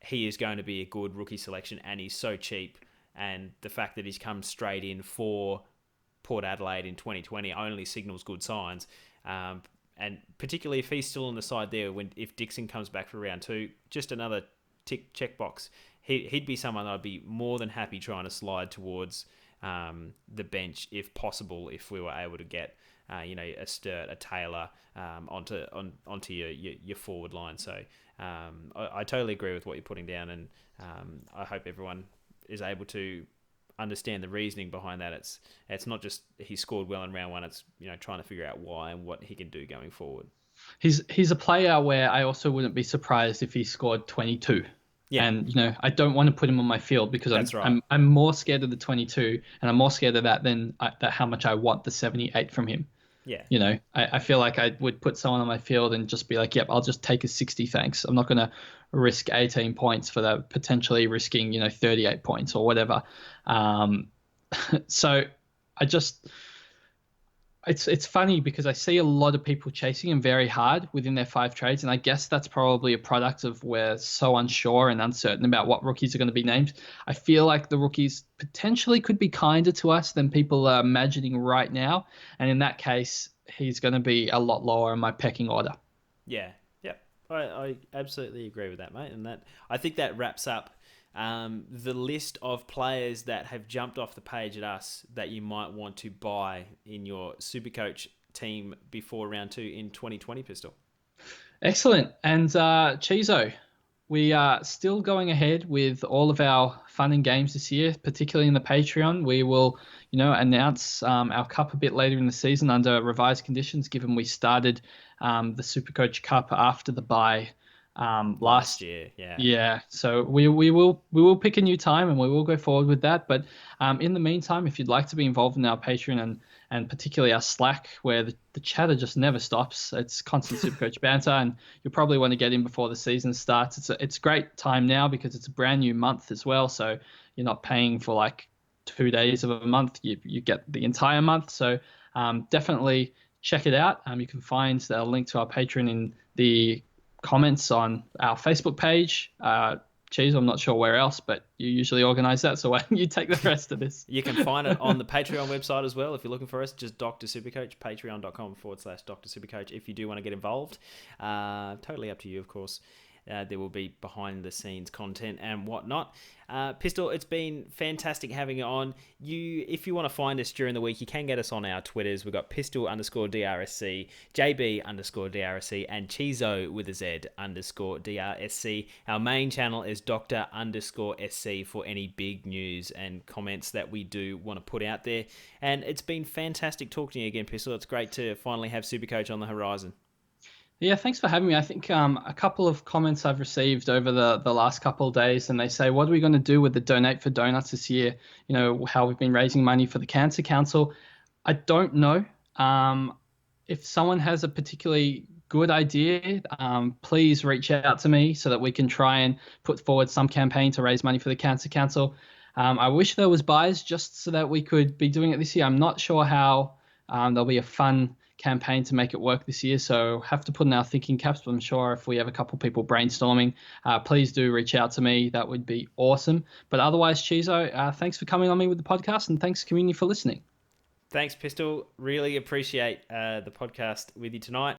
he is going to be a good rookie selection, and he's so cheap, and the fact that he's come straight in for Port Adelaide in 2020 only signals good signs. And particularly if he's still on the side there, if Dixon comes back for round two, just another checkbox. He'd be someone I'd be more than happy trying to slide towards the bench if possible, if we were able to get a Sturt, a Taylor onto your forward line. So I totally agree with what you're putting down, and I hope everyone is able to understand the reasoning behind that. It's not just he scored well in round one. It's trying to figure out why and what he can do going forward. He's a player where I also wouldn't be surprised if he scored 22. Yeah. And I don't want to put him on my field because I'm more scared of the 22, and I'm more scared of that than how much I want the 78 from him. Yeah. I feel like I would put someone on my field and just be like, yep, I'll just take a 60, thanks. I'm not going to risk 18 points for that, potentially risking 38 points or whatever. So I just. It's funny because I see a lot of people chasing him very hard within their 5 trades, and I guess that's probably a product of we're so unsure and uncertain about what rookies are going to be named. I feel like the rookies potentially could be kinder to us than people are imagining right now, and in that case, he's going to be a lot lower in my pecking order. Yeah, yep, I absolutely agree with that, mate, and I think that wraps up the list of players that have jumped off the page at us that you might want to buy in your SuperCoach team before round 2 in 2020, Pistol. Excellent. And Cheezo, we are still going ahead with all of our fun and games this year, particularly in the Patreon. We will, announce our cup a bit later in the season under revised conditions, given we started the SuperCoach Cup after the bye last year. Yeah. So we will pick a new time and we will go forward with that. But in the meantime, if you'd like to be involved in our Patreon and particularly our Slack, where the chatter just never stops. It's constant Supercoach banter, and you'll probably want to get in before the season starts. It's a great time now because it's a brand new month as well, so you're not paying for like 2 days of a month. You get the entire month, so definitely check it out. You can find the link to our Patreon in the comments on our Facebook page. Cheezo, I'm not sure where else, but you usually organise that, so why don't you take the rest of this? You can find it on the Patreon website as well. If you're looking for us, just Dr. Supercoach, patreon.com/Dr. Supercoach if you do want to get involved. Totally up to you, of course. There will be behind the scenes content and whatnot. Pistol, it's been fantastic having you on. If you want to find us during the week, you can get us on our Twitters. We've got pistol_DRSC, JB_DRSC, and Cheezo with a Z _DRSC. Our main channel is Dr_SC for any big news and comments that we do want to put out there. And it's been fantastic talking to you again, Pistol. It's great to finally have Supercoach on the horizon. Yeah, thanks for having me. I think a couple of comments I've received over the last couple of days, and they say, what are we going to do with the Donate for Donuts this year? You know, how we've been raising money for the Cancer Council. I don't know. If someone has a particularly good idea, please reach out to me so that we can try and put forward some campaign to raise money for the Cancer Council. I wish there was buys just so that we could be doing it this year. I'm not sure how there'll be a fun campaign to make it work this year, so have to put in our thinking caps, but I'm sure if we have a couple people brainstorming, please do reach out to me. That would be awesome. But otherwise, Cheezo, thanks for coming on me with the podcast, and thanks community for listening. Thanks, Pistol. Really appreciate the podcast with you tonight.